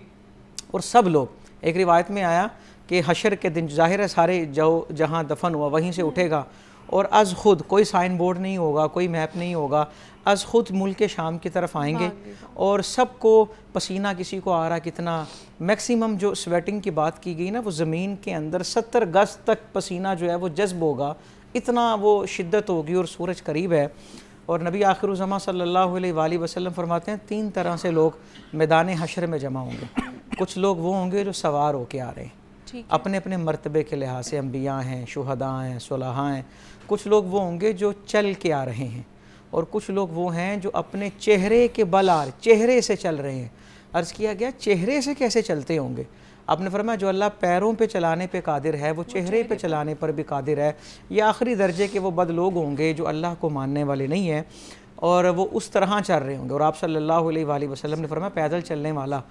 और सब लोग, एक रिवायत में आया कि हशर के दिन ज़ाहिर है सारे जो जहाँ दफन हुआ वहीं से उठेगा, और अज़ खुद कोई साइन बोर्ड नहीं होगा, कोई मैप नहीं होगा, अज़ खुद मुल्क शाम की तरफ आएंगे, और सबको पसीना किसी को आ रहा कितना, मैक्सिमम जो स्वेटिंग की बात की गई ना, वो ज़मीन के अंदर 70 गज तक पसीना जो है वो जज्ब होगा, इतना वो शिद्दत होगी, और सूरज करीब है। और नबी आखिरुज़्ज़मा सल्लल्लाहु अलैहि वसल्लम फरमाते हैं 3 तरह से लोग मैदान हशर में जमा होंगे। कुछ लोग वो होंगे जो सवार होके आ रहे हैं अपने अपने मर्तबे के लिहाज से, अम्बिया हैं, शुहदा हैं, सुलहा हैं। कुछ लोग वो होंगे जो चल के आ रहे हैं, और कुछ लोग वो हैं जो अपने चेहरे के बल आ रहे, चेहरे से चल रहे हैं। अर्ज़ किया गया चेहरे से कैसे चलते होंगे? आपने फरमाया जो अल्लाह पैरों पे चलाने पे कादिर है वो चेहरे पे चलाने पर भी कादिर है। ये आखिरी दर्जे के वो बद लोग होंगे जो अल्लाह को मानने वाले नहीं हैं, और वो उस तरह चल रहे होंगे। और आप सल्लल्लाहु अलैहि वसल्लम ने फरमाया पैदल चलने वाला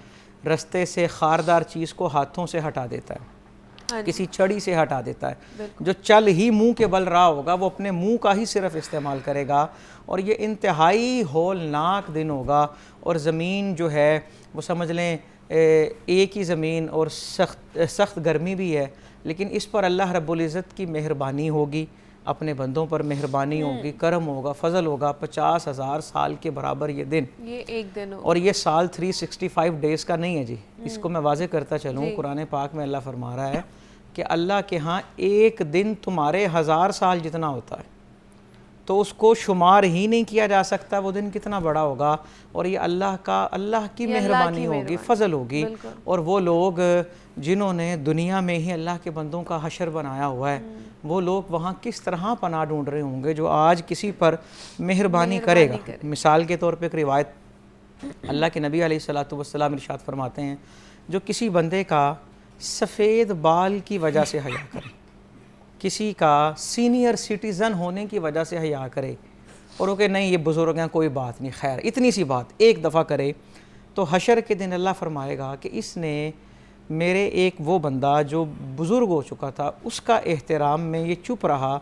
रास्ते से खारदार चीज़ को हाथों से हटा देता है, किसी छड़ी से हटा देता है। जो चल ही मुंह के बल रहा होगा वो अपने मुंह का ही सिर्फ इस्तेमाल करेगा, और ये इंतहाई हौलनाक दिन होगा। और ज़मीन जो है वो समझ लें एक ही ज़मीन, और सख्त गर्मी भी है, लेकिन इस पर अल्लाह रब्बुल इज़्ज़त की मेहरबानी होगी, अपने बंदों पर मेहरबानी होगी, करम होगा, फ़ज़ल होगा। 50,000 साल के बराबर ये दिन, ये एक दिन हो। और ये साल 365 डेज़ का नहीं है जी। इसको मैं वाज़े करता चलूँ, कुरान पाक में अल्लाह फरमा रहा है कि अल्लाह के यहाँ एक दिन तुम्हारे 1000 साल जितना होता है, तो उसको शुमार ही नहीं किया जा सकता वो दिन कितना बड़ा होगा। और ये अल्लाह की मेहरबानी होगी, फ़ज़ल होगी। और वो लोग जिन्होंने दुनिया में ही अल्लाह के बंदों का हशर बनाया हुआ है, वो लोग वहाँ किस तरह पनाह ढूंढ रहे होंगे जो आज किसी पर मेहरबानी करेगा। मिसाल के तौर पे एक रिवायत, अल्लाह के नबी अलैहिस्सलातु वस्सलाम इरशाद फरमाते हैं जो किसी बंदे का सफ़ेद बाल की वजह से हया करे, किसी का सीनियर सिटीज़न होने की वजह से हया करे, और वो कहे नहीं ये बुज़ुर्ग हैं कोई बात नहीं, खैर इतनी सी बात एक दफ़ा करे, तो हशर के दिन अल्लाह फरमाएगा कि इसने मेरे एक वो बंदा जो बुज़ुर्ग हो चुका था उसका एहतराम में ये चुप रहा,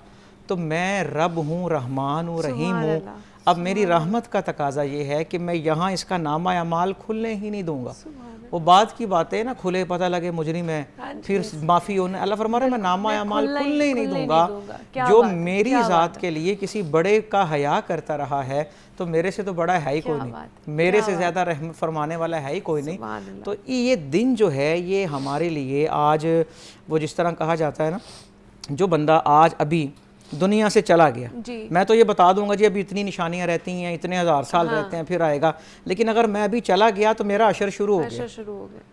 तो मैं रब हूँ, रहमान हूँ, रहीम हूँ, अब मेरी रहमत का तकाजा ये है कि मैं यहाँ इसका नामा अमाल खुलने ही नहीं दूँगा। वो बात की बातें ना, खुले पता लगे मुजरिम है फिर माफ़ी होने, अल्लाह फरमा रहा है मैं नामा अमाल खुलने ही नहीं दूँगा। जो मेरी ज़ात के लिए किसी बड़े का हया करता रहा है तो मेरे से तो बड़ा है ही कोई नहीं, मेरे से ज़्यादा रहमत फरमाने वाला है ही कोई नहीं। तो ये दिन जो है ये हमारे लिए आज, वो जिस तरह कहा जाता है ना, जो बंदा आज अभी दुनिया से चला गया, मैं तो ये बता दूंगा जी अभी इतनी निशानियां रहती हैं, इतने 1000 साल रहते हैं, फिर आएगा, लेकिन अगर मैं अभी चला गया तो मेरा अशर शुरू हो गया,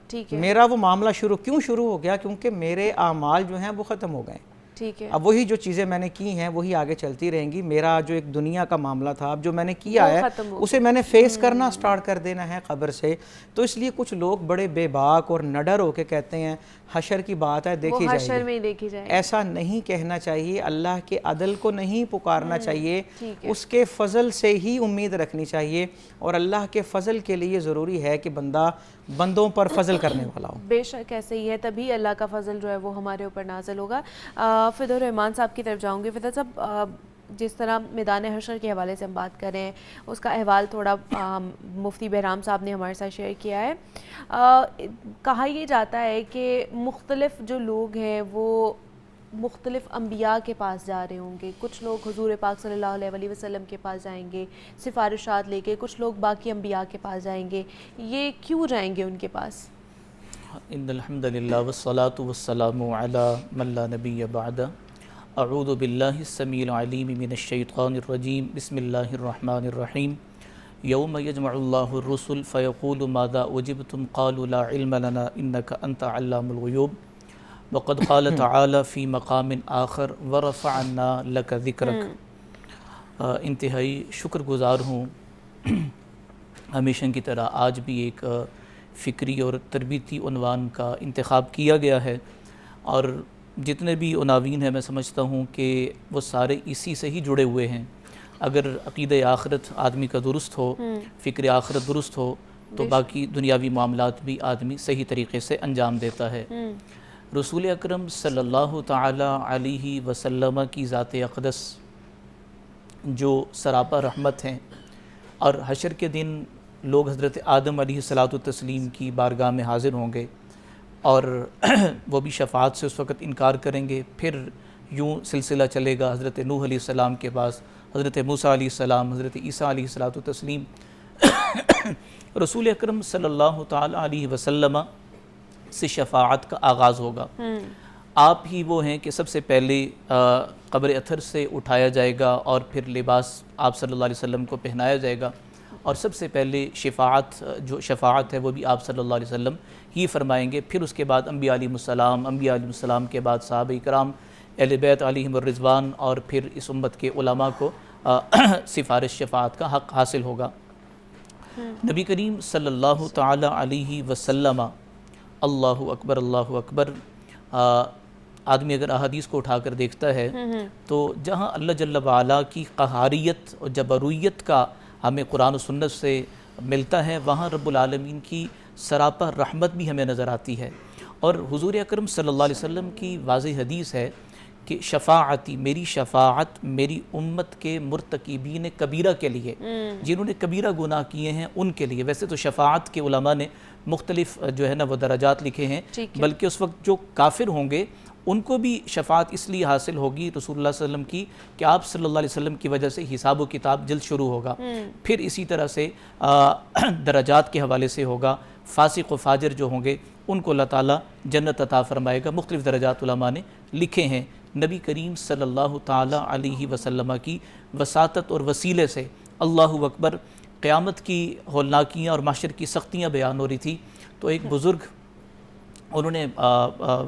ठीक है, मेरा वो मामला क्यों शुरू हो गया? क्योंकि मेरे आमाल जो हैं वो ख़त्म हो गए। ठीक है। अब वही जो चीज़ें मैंने की हैं वही आगे चलती रहेंगी। मेरा जो एक दुनिया का मामला था, अब जो मैंने किया वो है खत्म हो उसे मैंने फेस करना स्टार्ट कर देना है कब्र से। तो इसलिए कुछ लोग बड़े बेबाक और नडर होके कहते हैं हशर की बात है वो देखी हशर जाएगी। में ही देखी जाएगी। ऐसा नहीं कहना चाहिए। अल्लाह के अदल को नहीं पुकारना चाहिए, ठीक है। उसके फ़ज़ल से ही उम्मीद रखनी चाहिए। और अल्लाह के फ़ज़ल के लिए ज़रूरी है कि बंदा बंदों पर फ़ज़ल करने वाला हो। बेशक ऐसे ही है, तभी अल्लाह का फजल जो है वो हमारे ऊपर नाज़िल होगा। फिदौर रहमान साहब की तरफ जाऊँगी। फिदौर साहब, जिस तरह मैदान हशर के हवाले से हम बात कर रहे हैं, उसका अहवाल थोड़ा मुफ्ती बहराम साहब ने हमारे साथ शेयर किया है। कहा यह जाता है कि मुख्तलिफ़ जो लोग हैं वो मुख्तलिफ़ अम्बिया के पास जा रहे होंगे। कुछ लोग हुजूर पाक सल्लल्लाहु अलैहि वसल्लम के पास जाएंगे सिफारिशात लेके, कुछ लोग बाकी अम्बिया के पास जाएंगे। ये क्यों जाएंगे उनके पास? इन्नल हम्दुलिल्लाह वस्सलातु वस्सलामु अला मन ला नबिय्य बअदा। अऊज़ु बिल्लाहिस समीइल अलीम मिनश शैतानिर रजीम। बिस्मिल्लाहिर रहमानिर रहीम। यौम यजमउल्लाहु रुसुल फयक़ूलु माज़ा उजिबतुम क़ालू ला इल्म लना इन्नका अंता अल्लामुल ग़ुयूब। वक़द क़ाल तआला फ़ी मक़ामिन आख़र व रफ़अना लका ज़िक्रक। इंतहाई शुक्रगुज़ार हूँ हमेशा की तरह आज भी एक फ़िक्री और तरबीती उन्वान का इंतख़ाब किया गया है, और जितने भी उनावीन हैं मैं समझता हूँ कि वो सारे इसी से ही जुड़े हुए हैं। अगर अक़ीदे आखिरत आदमी का दुरुस्त हो, फ़िक्र आखिरत दुरुस्त हो, तो बाकी दुनियावी मामलात भी आदमी सही तरीक़े से अंजाम देता है। रसूल अकरम सल्लल्लाहु ताला अलैहि वसल्लम की ज़ात अक़दस जो सरापा रहमत हैं, और हशर के दिन लोग हज़रत आदम अलैहिस्सलातु तस्लीम की बारगाह में हाज़िर होंगे, और वो भी शफ़ाअत से उस वक़्त इनकार करेंगे। फिर यूँ सिलसिला चलेगा हज़रत नूह अलैहिस्सलाम के पास, हज़रत मूसा अलैहिस्सलाम, हज़रत ईसा अलैहिस्सलातु तस्लीम। रसूल अकरम सल्लल्लाहु ताला अलैहि वसल्लम से शफ़ाअत का आगाज़ होगा। आप ही वो हैं कि सबसे पहले क़ब्र अथर से उठाया जाएगा, और फिर लिबास आप सल्लल्लाहु अलैहि वसल्लम को पहनाया जाएगा, और सबसे पहले जो शफ़ाअत है वो भी आप सल्लल्लाहु अलैहि वसल्लम ही फरमाएंगे। फिर उसके बाद अम्बिया अलैहिमुस्सलाम के बाद सहाबा इकराम, अहले बैत अलैहिमुर रिज़वान, और फिर इस उम्मत के उलमा को सिफारिश शफ़ाअत का हक़ हासिल होगा। नबी करीम सल्लल्लाहु ताला अलैहि वसल्लम, अल्लाहु अकबर। आदमी अगर अहादीस को उठाकर देखता है तो जहाँ अल्लाह जल्ल वाला की क़हारियत और जबरूयत का हमें कुरान और सुन्नत से मिलता है, वहाँ रब्बुल आलमीन की सरापा रहमत भी हमें नज़र आती है। और हुज़ूर अकरम सल्लल्लाहु अलैहि वसल्लम की वाज़ेह हदीस है कि शफ़ाअती, मेरी शफ़ाअत मेरी उम्मत के मुर्तकिबीन कबीरा के लिए, जिन्होंने कबीरा गुनाह किए हैं उनके लिए। वैसे तो शफ़ाअत के उलमा ने मुख्तलिफ जो है ना वो दराजात लिखे हैं, बल्कि उस वक्त जो काफिर होंगे उनको भी शफ़ाअत इसलिए हासिल होगी रसूलुल्लाह सल्लल्लाहु अलैहि वसल्लम की कि आप सल्लल्लाहु अलैहि वसल्लम की वजह से हिसाब व किताब जल्द शुरू होगा। फिर इसी तरह से दराजात के हवाले से होगा, फ़ासिक़ व फ़ाजिर जो होंगे उनको अल्लाह ताला जन्नत अता फ़रमाएगा। मुख्तलिफ़ दराजात उलमा ने लिखे हैं। नबी करीम सल्लल्लाहु ताला अलैहि वसल्लम की वसातत और वसीले से अल्लाहु अकबर क़यामत की हौलनाकियाँ और माशर की सख्तियाँ बयान हो रही थी। तो एक बुज़ुर्ग, उन्होंने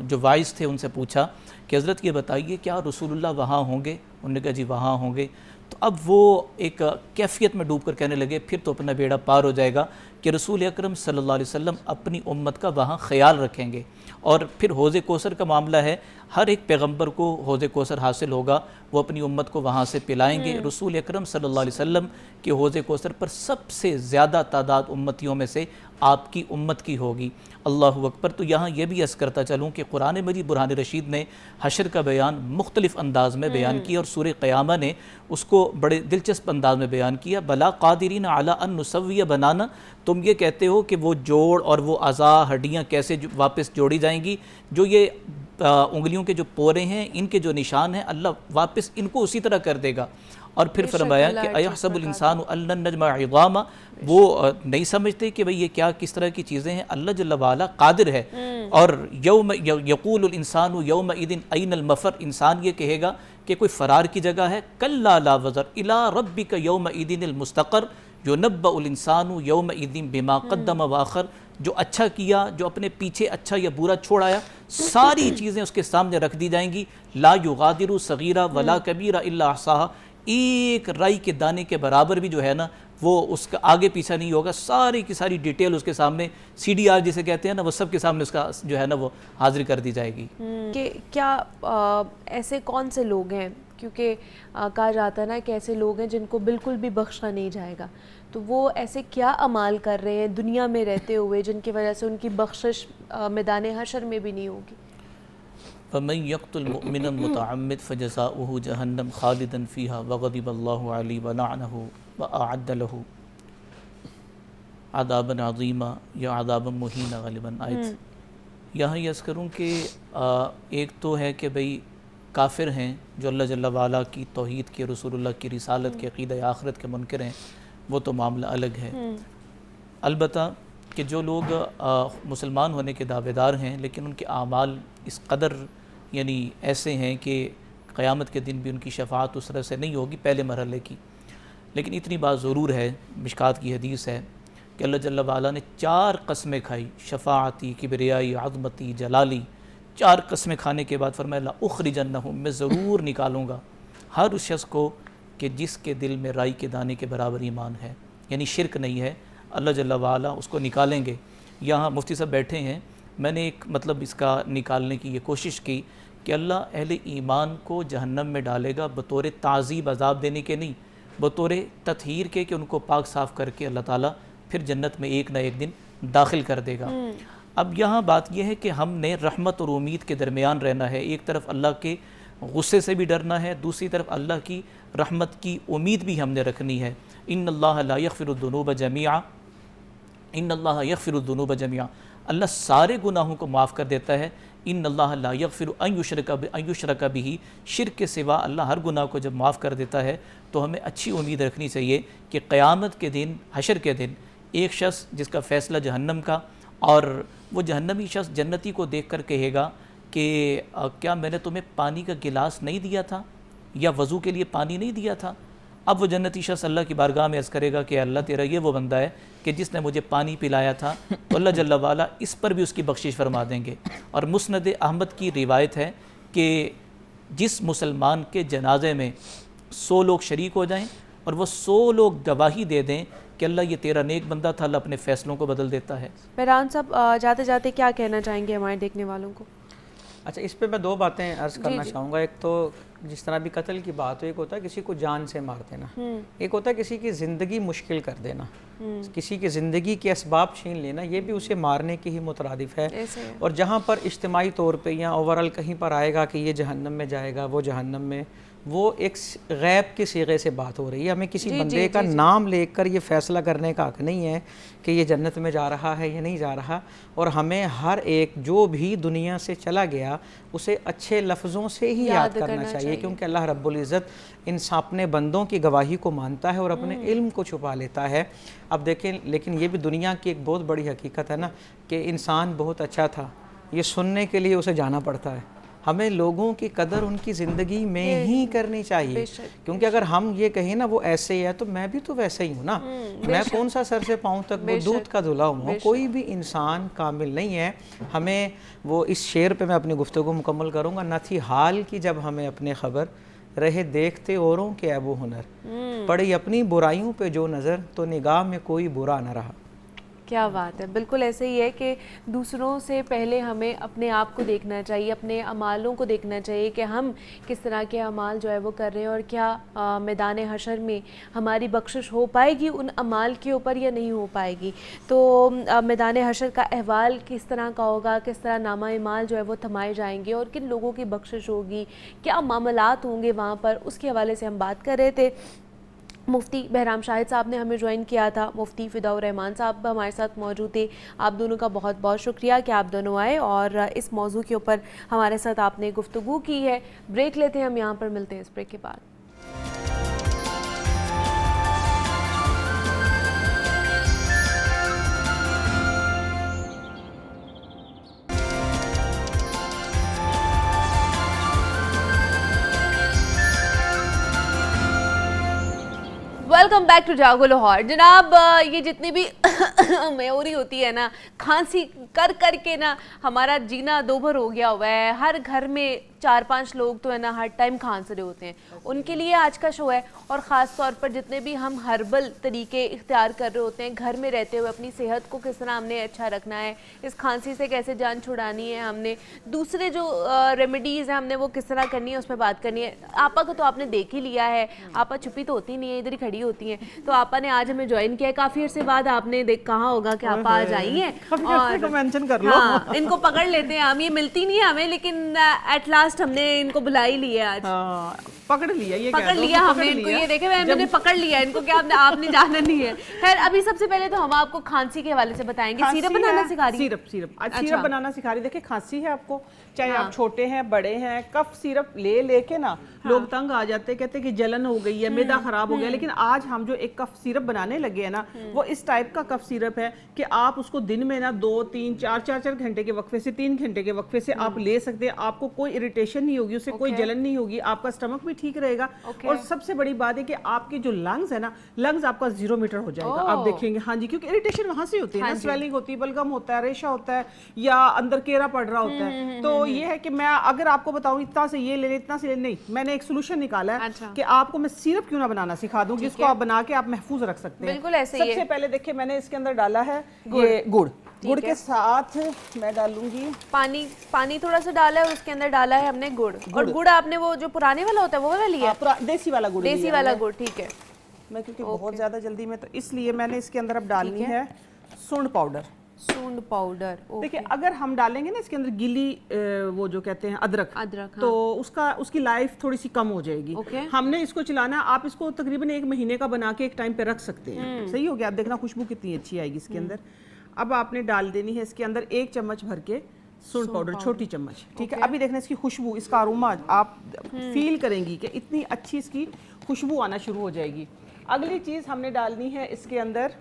जो वाइस थे उनसे पूछा कि हज़रत ये बताइए क्या रसूलुल्लाह वहाँ होंगे? उन्होंने कहा जी वहाँ होंगे। तो अब वो एक कैफियत में डूब कर कहने लगे फिर तो अपना बेड़ा पार हो जाएगा कि रसूल अकरम सल्लल्लाहु अलैहि वसल्लम अपनी उम्मत का वहाँ ख़याल रखेंगे। और फिर हौज़े कौसर का मामला है, हर एक पैगंबर को हौज़े कौसर हासिल होगा, वो अपनी उम्मत को वहाँ से पिलाएंगे। रसूल अकरम सल्लल्लाहु अलैहि वसल्लम के हौज़े कौसर पर सबसे ज़्यादा तादाद उम्मतियों में से आपकी उम्मत की होगी। अल्लाहु अकबर। तो यहाँ ये भी अर्ज़ करता चलूँ कि कुरान मजीद बुरहान रशीद ने हशर का बयान मुख्तलिफ़ अंदाज में बयान किया, और सूरह क़यामा ने उसको बड़े दिलचस्प अंदाज में बयान किया। बला क़ादिरीन अला अन नुसव्विय बनाना, तुम ये कहते हो कि वो जोड़ और वो अज़ा हड्डियाँ कैसे वापस जोड़ी जाएंगी? जो ये उंगलियों के जो पोरे हैं, इनके जो निशान हैं, अल्लाह वापस इनको उसी तरह कर देगा। और फिर फरमाया कि अयहसबुल इंसानु अल्लन नजमा इज़ामा, वो नहीं समझते कि भाई ये क्या किस तरह की चीज़ें हैं। अल्लाह जल्ल वाला कादिर है। और यौम यक़ूलुल इंसानु यौम इदिन अयनल मफ़र, इंसान ये कहेगा कि कोई फ़रार की जगह है। कल्ला ला वज़र इला रब्बिका यौम इदिनिल मुस्तक़र युनब्बउल इंसानु यौम इदिन बिमा क़द्दम व अख़र। जो अच्छा किया, जो अपने पीछे अच्छा या बुरा छोड़ आया, सारी चीज़ें उसके सामने रख दी जाएंगी। ला युगादिरु सगीरा वला कबीरा इल्ला अहसाहा, एक राई के दाने के बराबर भी जो है ना वो उसका आगे पीछा नहीं होगा, सारी की सारी डिटेल उसके सामने, CDR जिसे कहते हैं ना, वो सब के सामने उसका जो है ना वो हाजिर कर दी जाएगी। कि क्या ऐसे कौन से लोग हैं, क्योंकि कहा जाता है ना कि ऐसे लोग हैं जिनको बिल्कुल भी बख्शा नहीं जाएगा, तो वो ऐसे क्या अमाल कर रहे हैं दुनिया में रहते हुए जिनकी वजह से उनकी बख्शिश मैदान हशर में भी नहीं होगी? फमन यक़्तुल मुअमिनन मुतअम्मिद फजज़ाउहु जहन्नम खालिदन फ़ीहा वग़ज़िबल्लाहु अलैहि व लअनहु व अअद्द लहु अज़ाबन अज़ीमा या अज़ाबन मुहीना ग़ालिबन आयत। यहाँ यस करूँ कि एक तो है कि भाई काफिर हैं जो अल्लाह जल्ला वाला की तौहीद के, रसूलुल्लाह की रिसालत के, अक़ीदा आखिरत के मुनकिर हैं, वो तो मामला अलग है। अलबत्ता कि जो लोग मुसलमान होने के दावेदार हैं लेकिन उनके आमाल इस कदर यानी ऐसे हैं कि क़यामत के दिन भी उनकी शफ़ाअत उस तरह से नहीं होगी पहले मरहले की। लेकिन इतनी बात ज़रूर है, मिशकात की हदीस है कि अल्लाह जल्ला वाला ने 4 कस्में खाई, शफ़ाअती, किबरियाई, अज़मती, जलाली, 4 कस्में खाने के बाद फरमाया ला उख़रिजन्नहुम, मैं ज़रूर निकालूँगा हर उस शख्स को कि जिसके दिल में राई के दाने के बराबर ईमान है, यानी शिरक नहीं है, अल्लाह जल्ला वाला उसको निकालेंगे। यहाँ मुफ्ती साहब बैठे हैं, मैंने एक मतलब इसका निकालने की ये कोशिश की कि अल्लाह अहले ईमान को जहन्नम में डालेगा बतौर ताज़ीब अज़ाब देने के नहीं, बतौर तत्हीर के कि उनको पाक साफ़ करके अल्लाह ताला फिर जन्नत में एक ना एक दिन दाखिल कर देगा। अब यहाँ बात यह है कि हमने रहमत और उम्मीद के दरमियान रहना है। एक तरफ अल्लाह के गुस्से से भी डरना है, दूसरी तरफ अल्लाह की रहमत की उम्मीद भी हमने रखनी है। इन्नल्लाह ला यग़फ़िरुद्दुनूब जमीआ, इन्नल्लाह यग़फ़िरुद्दुनूब जमीआ, अल्लाह सारे गुनाहों को माफ़ कर देता है। इन्नल्लाह ला यग़फ़िरु अन युशरका बिही, शिर्क के सिवा अल्लाह हर गुनाह को जब माफ़ कर देता है तो हमें अच्छी उम्मीद रखनी चाहिए कि क़यामत के दिन, हशर के दिन, एक शख्स जिसका फ़ैसला जहन्नम का, और वो जहन्नमी शख्स जन्नती को देख कर कहेगा कि क्या मैंने तुम्हें पानी का गिलास नहीं दिया था या वज़ू के लिए पानी नहीं दिया था? अब वो जन्नती शख्स अल्लाह की बारगाह में अर्ज़ करेगा कि अल्लाह तेरा ये वो बंदा है कि जिसने मुझे पानी पिलाया था, तो अल्लाह जल्ला वाला इस पर भी उसकी बख्शिश फरमा देंगे। और मुस्नद अहमद की रिवायत है कि जिस मुसलमान के जनाजे में 100 लोग शरीक हो जाएं और वो 100 लोग गवाही दे दें कि अल्लाह ये तेरा नेक बंदा था, अल्लाह अपने फ़ैसलों को बदल देता है। मेहरान साहब जाते जाते क्या कहना चाहेंगे हमारे देखने वालों को? अच्छा, इस पे मैं 2 बातें अर्ज़ करना चाहूँगा। एक तो जिस तरह भी कत्ल की बात हो, एक होता है किसी को जान से मार देना, एक होता है किसी की ज़िंदगी मुश्किल कर देना, किसी की ज़िंदगी के असबाब छीन लेना, ये भी उसे मारने की ही मुतरादिफ है। और जहाँ पर इज्तिमाई तौर पे या ओवरऑल कहीं पर आएगा कि ये जहन्नम में जाएगा, वो जहन्नम में, वो एक गैब के सीगे से बात हो रही है। हमें किसी बंदे का नाम लेकर ये फ़ैसला करने का हक़ नहीं है कि ये जन्नत में जा रहा है या नहीं जा रहा। और हमें हर एक जो भी दुनिया से चला गया उसे अच्छे लफ्ज़ों से ही याद करना चाहिए, क्योंकि अल्लाह रब्बुल इज़्ज़त इन अपने बंदों की गवाही को मानता है और अपने इल्म को छुपा लेता है। अब देखें, लेकिन ये भी दुनिया की एक बहुत बड़ी हकीकत है ना कि इंसान बहुत अच्छा था, ये सुनने के लिए उसे जाना पड़ता है। हमें लोगों की कदर उनकी ज़िंदगी में ही करनी चाहिए, क्योंकि अगर हम ये कहें ना वो ऐसे ही है तो मैं भी तो वैसे ही हूँ ना, मैं कौन सा सर से पाँव तक वो दूध का धुला हूँ। कोई भी इंसान कामिल नहीं है। हमें वो इस शेर पे मैं अपनी गुफ्तगू मुकम्मल करूँगा, न थी हाल की जब हमें अपने खबर, रहे देखते औरों के ऐबो हुनर, पड़ी अपनी बुराइयों पे जो नज़र, तो निगाह में कोई बुरा न रहा। क्या बात है, बिल्कुल ऐसे ही है कि दूसरों से पहले हमें अपने आप को देखना चाहिए, अपने अमालों को देखना चाहिए कि हम किस तरह के अमाल जो है वो कर रहे हैं और क्या मैदान हशर में हमारी बख्शिश हो पाएगी उन अमाल के ऊपर या नहीं हो पाएगी। तो मैदान हशर का अहवाल किस तरह का होगा, किस तरह नामा अमाल जो है वो थमाए जाएंगे और किन लोगों की बख्शिश होगी, क्या मामलात होंगे वहाँ पर, उसके हवाले से हम बात कर रहे थे। मुफ्ती बहराम शाहिद साहब ने हमें ज्वाइन किया था, मुफ्ती फ़िदाउर रहमान साहब हमारे साथ मौजूद थे। आप दोनों का बहुत बहुत शुक्रिया कि आप दोनों आए और इस मौजू के ऊपर हमारे साथ आपने गुफ्तगू की है। ब्रेक लेते हैं, हम यहाँ पर मिलते हैं इस ब्रेक के बाद। वेलकम बैक टू जागो लाहौर। जनाब, ये जितनी भी मयूरी होती है ना, खांसी कर कर के ना हमारा जीना दोभर हो गया हुआ है। हर घर में 4-5 लोग तो है ना हर टाइम खांस रहे होते हैं। उनके लिए आज का शो है, और ख़ास तौर पर जितने भी हम हर्बल तरीके इख्तियार कर रहे होते हैं घर में रहते हुए, अपनी सेहत को किस तरह हमने अच्छा रखना है, इस खांसी से कैसे जान छुड़ानी है, हमने दूसरे जो रेमेडीज़ हैं हमने वो किस तरह करनी है, उस पर बात करनी है। आपा को तो आपने देख ही लिया है, आपा छुपी तो होती नहीं है, इधर ही खड़ी होती हैं। तो आपा ने आज हमें ज्वाइन किया है, काफ़ी अर्से बाद आपने कहा होगा कि आपा आज आई हैं, और मेंशन कर लो। हाँ, इनको पकड़ लेते हैं हम, ये मिलती नहीं है हमें, लेकिन एट लास्ट हमने इनको बुला ही लिया आज। पकड़ लिया, ये पकड़ लिया हमने इनको, ये देखे मैंने पकड़ लिया इनको, क्या आपने जाना नहीं है। खैर अभी सबसे पहले तो हम आपको खांसी के हवाले से बताएंगे। सिरप बनाना सिखा रही है? सिरप आज सिरप बनाना सिखा रही। देखिए खांसी है आपको, चाहे आप छोटे हैं बड़े हैं, कफ सिरप लेके ना लोग तंग आ जाते हैं, कहते हैं कि जलन हो गई है, मैदा खराब हो गया। लेकिन आज हम जो एक कफ सिरप बनाने लगे हैं ना, वो इस टाइप का कफ सिरप है कि आप उसको दिन में ना 2, 3, 4 घंटे के वक्फे से, 3 घंटे के वक्फे से आप ले सकते हैं। आपको कोई इरिटेशन नहीं होगी, उससे कोई जलन नहीं होगी, आपका स्टमक भी ठीक रहेगा। और सबसे बड़ी बात है कि आपके जो लंग्स है ना, लंग्स आपका 0 मीटर हो जाएगा। आप देखेंगे, हाँ जी, क्योंकि इरिटेशन वहां से होती है ना, स्वेलिंग होती है, बलगम होता है, रेशा होता है, या अंदर केरा पड़ रहा होता है। तो ये है कि मैं अगर आपको बताऊं इतना से ये ले, इतना से ले, नहीं, मैंने एक सोल्यूशन निकाला है कि आपको मैं सिरप क्यों ना बनाना सिखा दूं, जिसको आप बना के आप महफूज रख सकते हैं। बिल्कुल ऐसे ही है। सबसे पहले देखिए मैंने इसके अंदर डाला है ये गुड़ के साथ मैं डालूंगी पानी थोड़ा सा डाला है, उसके अंदर डाला है हमने गुड़। और गुड़ आपने वो जो पुराने वाला होता है वो वाला लिया? देसी वाला गुड़, देसी वाला गुड़, ठीक है। मैं क्योंकि बहुत ज्यादा जल्दी में, तो इसलिए मैंने इसके अंदर अब डालनी है सूंड पाउडर। देखिए अगर हम डालेंगे ना इसके अंदर गिली वो जो कहते हैं अदरक, हाँ। तो उसकी लाइफ थोड़ी सी कम हो जाएगी। हमने इसको चलाना, आप इसको तकरीबन 1 महीने का बना के एक टाइम पे रख सकते हैं। सही हो गया। आप देखना खुशबू कितनी अच्छी आएगी इसके अंदर। अब आपने डाल देनी है इसके अंदर 1 चम्मच भर के सूंड पाउडर, छोटी चम्मच, ठीक है। अभी देखना इसकी खुशबू, इसका अरोमा आप फील करेंगी कि इतनी अच्छी इसकी खुशबू आना शुरू हो जाएगी। अगली चीज हमने डालनी है इसके अंदर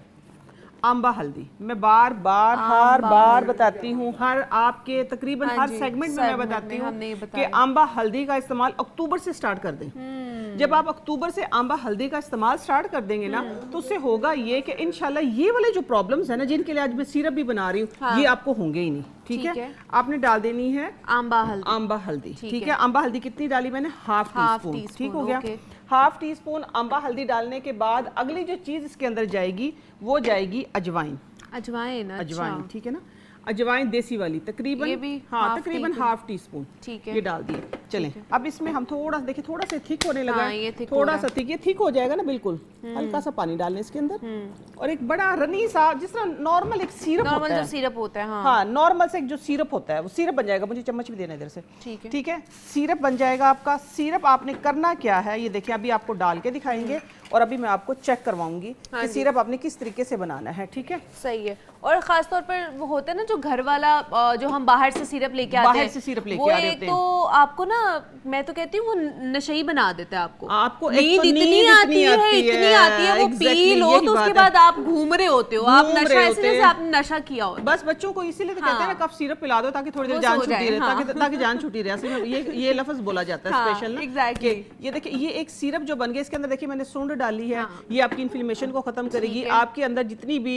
आंबा हल्दी। मैं हर बार बताती हूँ, हर आपके तकरीबन हर सेगमेंट में मैं बताती हूँ कि आंबा हल्दी का इस्तेमाल अक्टूबर से स्टार्ट कर दें। जब आप अक्टूबर से आंबा हल्दी का इस्तेमाल स्टार्ट कर देंगे ना, तो उससे होगा ये कि इंशाल्लाह ये वाले जो प्रॉब्लम्स है ना, जिनके लिए आज मैं सिरप भी बना रही हूँ, ये आपको होंगे ही नहीं। ठीक है। आपने डाल देनी है आंबा हल्दी, ठीक है। आंबा हल्दी कितनी डाली मैंने? हाफ टी स्पून, ठीक हो गया। हाफ टी स्पून आंबा हल्दी डालने के बाद अगली जो चीज इसके अंदर जाएगी वो जाएगी अजवाइन, ठीक है ना। अजवाइन देसी वाली तकरीबन हाफ टी स्पून, ठीक है, ये डाल दिए। चलें अब इसमें हम थोड़ा देखिए, थोड़ा सा थिक होने लगा है, थोड़ा सा थिक, ये थिक हो जाएगा ना बिल्कुल। हल्का सा पानी डालने इसके अंदर, और एक बड़ा रनी सा, जिस तरह नॉर्मल एक सिरप होता है, हाँ नॉर्मल से एक जो सिरप होता है वो सिरप बन जाएगा। मुझे चम्मच भी देना इधर से, ठीक है। सिरप बन जाएगा आपका। सिरप आपने करना क्या है, ये देखिए अभी आपको डाल के दिखाएंगे, और अभी मैं आपको चेक करवाऊंगी कि सिरप आपने किस तरीके से बनाना है, ठीक है। सही है। और खास तौर पर वो होता है ना जो घर वाला, जो हम बाहर से सिरप लेके आते हैं, वो एक तो आपको ना, मैं तो कहती हूँ वो नशई बना देता है आपको नींद इतनी आती है, वो पी लो तो उसके बाद आप घूम रहे होते हो, आप नशा, ऐसे जैसे आपने नशा किया हो। बस बच्चों को इसीलिए तो कहते हैं ना, कफ सिरप पिला दो ताकि थोड़ी देर जान छूटी रहे, ताकि जान छूटी रहे। ये लफ्ज बोला जाता है स्पेशल ना। ये देखिए ये एक सिरप जो बन गया, इसके अंदर देखिए मैंने सूंड डाली है, ये आपकी इन्फ्लेमेशन को खत्म करेगी। आपके अंदर जितनी भी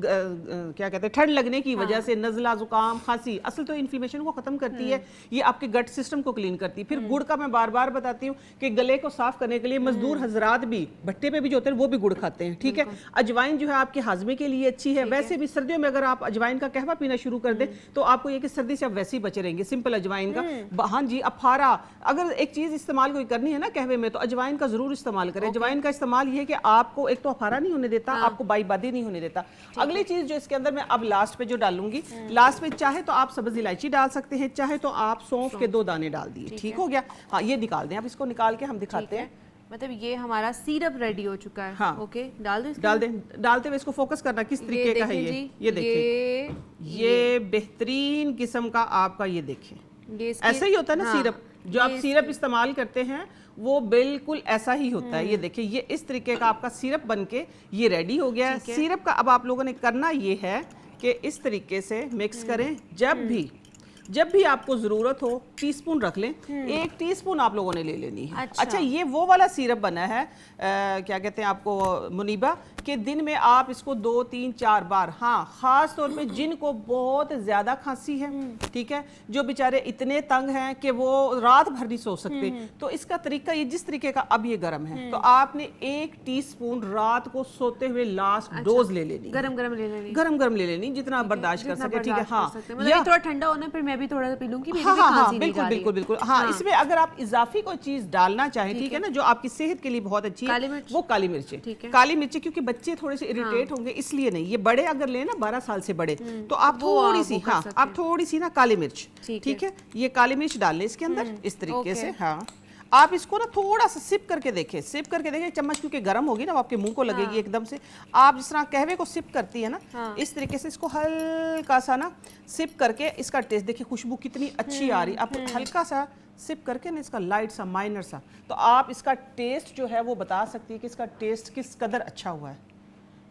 क्या कहते हैं ठंड लगने की वजह से नज़ला, जुकाम, खांसी, असल तो इन्फ्लेमेशन को खत्म करती है, ये आपके गट सिस्टम को क्लीन करती है। फिर गुड़ का मैं बार बार बताती हूँ कि गले को साफ करने के लिए मजदूर हजरात भी भट्टे पे भी जो होते हैं वो भी गुड़ खाते हैं, ठीक है। अजवाइन जो है आपके हाजमे के लिए अच्छी है। वैसे भी सर्दियों में अगर आप अजवाइन का कहवा पीना शुरू कर दें तो आपको ये कि सर्दी से आप वैसे ही बचे रहेंगे, सिंपल अजवाइन का। हाँ जी, अफारा, अगर एक चीज इस्तेमाल कोई करनी है ना कहवे में, तो अजवाइन का जरूर इस्तेमाल करें। अजवाइन का इस्तेमाल ये है कि आपको एक तो अफारा नहीं होने देता, आपको बाईबादी नहीं होने देता। अगली चीज जो इसके अंदर मैं अब लास्ट पे जो डालूंगी, लास्ट पे चाहे तो आप सब्ज इलायची डाल सकते हैं, चाहे तो आप सौंफ के 2 दाने डाल दिए, ठीक हो गया। हाँ ये निकाल दें, अब इसको निकाल के हम दिखाते हैं। मतलब ये हमारा सिरप रेडी हो चुका है। हाँ ओके, डाल दें। डालते हुए इसको फोकस करना किस तरीके का है ये देखिए, ये बेहतरीन किस्म का आपका, ये देखिए ऐसा ही होता है ना सिरप, जो आप सिरप इस्तेमाल करते हैं वो बिल्कुल ऐसा ही होता है। ये देखिए ये इस तरीके का आपका सिरप बनके ये रेडी हो गया है। सिरप का अब आप लोगों ने करना ये है कि इस तरीके से मिक्स करें। जब भी आपको ज़रूरत हो टीस्पून रख लें, 1 टीस्पून आप लोगों ने ले लेनी है। अच्छा ये वो वाला सिरप बना है क्या कहते हैं आपको मुनीबा, कि दिन में आप इसको 2, 3, 4 बार, हाँ खास तौर पे जिनको बहुत ज्यादा खांसी है, ठीक है, जो बेचारे इतने तंग हैं कि वो रात भर नहीं सो सकते, तो इसका तरीका ये जिस तरीके का अब ये गर्म है, तो आपने 1 टीस्पून रात को सोते हुए लास्ट डोज ले लेनी, गरम गरम ले लेनी, गरम गरम ले लेनी जितना आप बर्दाश्त कर सके, ठीक है। हाँ मतलब थोड़ा ठंडा होना, फिर मैं भी थोड़ा सा पी लूंगी, मेरी हाँ भी हाँ खांसी नहीं बिल्कुल जा रही बिल्कुल है। बिल्कुल हाँ, इसमें अगर आप इजाफी कोई चीज डालना चाहें, ठीक है ना, जो आपकी सेहत के लिए बहुत अच्छी काली है, मिर्च। वो काली मिर्च है। ठीक है। काली मिर्च क्योंकि बच्चे थोड़े से इरिटेट होंगे, इसलिए नहीं, ये बड़े अगर लें ना 12 साल से बड़े, तो आप वो थोड़ी वो सी, कर हाँ सकते आप थोड़ी सी ना काली मिर्च, ठीक है, ये काली मिर्च डाल लें इसके अंदर इस तरीके ओके। से। हाँ आप इसको ना थोड़ा सा सिप करके देखें, सिप करके देखें, चम्मच क्योंकि गर्म होगी ना, वो आपके मुंह को लगेगी एकदम से। आप जिस तरह कहवे को सिप करती है ना, इस तरीके से इसको हल्का सा ना सिप करके इसका टेस्ट देखिए, खुशबू कितनी अच्छी आ रही। आप हल्का सा सिप करके ना इसका लाइट सा माइनर सा, तो आप इसका टेस्ट जो है वो बता सकती है कि इसका टेस्ट किस कदर अच्छा हुआ है।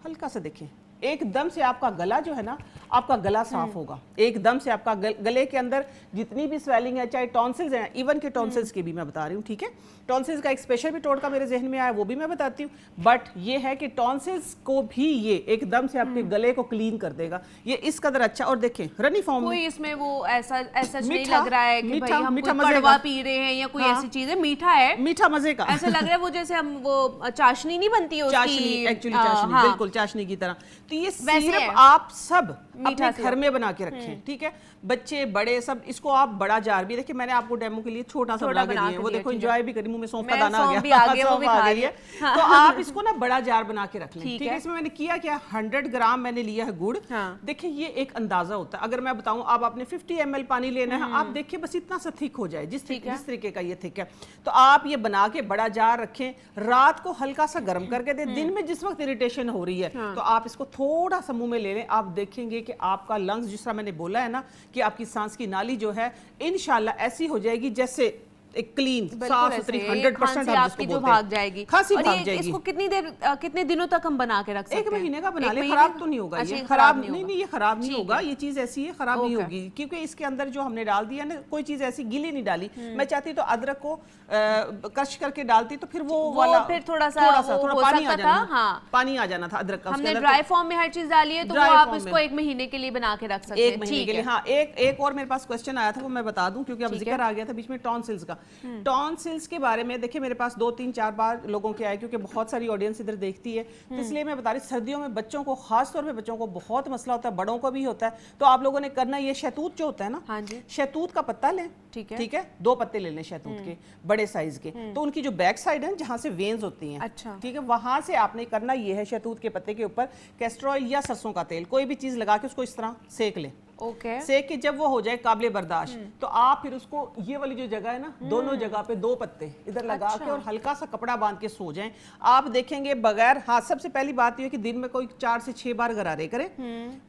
हल्का सा देखिए, एकदम से आपका गला जो है ना, आपका गला साफ होगा, एकदम से आपका गले के अंदर जितनी भी स्वेलिंग है, चाहे टॉन्सिल्स हैं, इवन के टॉन्सिल्स की भी मैं बता रही हूँ, ठीक है। टॉन्सिल्स का एक स्पेशल भी टोटका मेरे जहन में आया, वो भी मैं बताती हूँ, बट ये है कि टॉन्सिल्स को भी ये एकदम से आपके गले को क्लीन कर देगा, ये इस कदर अच्छा। और देखें रनी फॉर्म कोई इसमें वो ऐसा नहीं मीठा- लग रहा है कि मीठा- भाई हम मीठा कोई मजे कड़वा का। पी रहे हैं या कोई हाँ। ऐसी चीज है, मीठा है, मीठा मजे का, ऐसा लग रहा है वो जैसे हम वो चाशनी नहीं बनती है चाशनी, एक्चुअली चाशनी, हाँ। बिल्कुल चाशनी की तरह। तो ये वैसे सिरप है। आप सब मीठा अपने घर में बना के रखें, ठीक है, बच्चे बड़े सब। इसको आप बड़ा जार भी, देखिए मैंने आपको डेमो के लिए छोटा सा बना के दिया है, वो देखो एंजॉय भी करी, मुंह में सौंफ का दाना आ भी आ गया, गया, वो भी सौंफ आ खा गई है। लिया। तो आप इसको ना बड़ा जार बना के रख लें, ठीक ठीक है। है। इसमें मैंने किया क्या, 100 ग्राम मैंने लिया है गुड़। हाँ। देखिए ये एक अंदाजा होता है, अगर मैं बताऊं आप आपने 50 ml पानी लेना है, आप देखिए बस इतना सा थिक हो जाए, जिस तरीके का ये थिक है, तो आप ये बना के बड़ा जार रखें, रात को हल्का सा गर्म करके दें, दिन में जिस वक्त इरिटेशन हो रही है, तो आप इसको थोड़ा सा मुंह में ले लें, आप देखेंगे कि आपका लंग्स, जिस तरह मैंने बोला है ना कि आपकी सांस की नाली जो है इंशाल्लाह ऐसी हो जाएगी जैसे एक क्लीन साफ सुथरी 100% आपकी जो भाग जाएगी, खांसी और भाग ये जाएगी। इसको कितने दिनों तक हम बना के रख सकते हैं? 1 महीने का बना एक ले, महीने खराब का? तो नहीं होगा अच्छा, ये, ये खराब नहीं नहीं, ये खराब नहीं होगा, ये चीज ऐसी है खराब नहीं होगी, क्योंकि इसके अंदर जो हमने डाल दिया ना, कोई चीज ऐसी गीली नहीं डाली। मैं चाहती तो अदरक को क्रश करके डालती, तो फिर वो वाला फिर थोड़ा पानी आ जाना, हाँ। पानी आ जाना था अदरक का। हमने ड्राई फॉर्म में हर चीज डाली है, तो वो आप इसको 1 महीने के लिए बना के रख सकते हैं। 1 महीने के लिए, हाँ। एक और मेरे पास क्वेश्चन आया था, वो मैं बता दूं क्योंकि अब जिक्र आ गया था बीच में टॉन्सिल्स का। टॉन्सिल्स के बारे में देखिए मेरे पास 2, 3, 4 बार लोगों के आए, क्योंकि बहुत सारी ऑडियंस इधर देखती है, तो इसलिए मैं बता रही, सर्दियों में बच्चों को, खास तौर पे बच्चों को बहुत मसला होता है, बड़ों को भी होता है। तो आप लोगों ने करना, ये शहतूत जो होता है ना, हाँ जी, शहतूत का पत्ता लें, ठीक है, 2 पत्ते ले लें शहतूत के, बड़े साइज के। तो उनकी जो बैक साइड है, जहां से वेन्स होती हैं, अच्छा, ठीक है, वहां से आपने करना ये है, शहतूत के पत्ते के ऊपर कैस्टर ऑयल या सरसों का तेल, कोई भी चीज लगा के उसको इस तरह सेक लें। ओके। सेक के जब वो हो जाए काबिले बर्दाश्त, तो आप फिर उसको, ये वाली जो जगह है ना, दोनों जगह पे 2 पत्ते इधर लगा के और हल्का सा कपड़ा बांध के सो जाएं। आप देखेंगे बगैर, हाँ सबसे पहली बात ये है कि दिन में कोई 4 से 6 बार गरारे करें,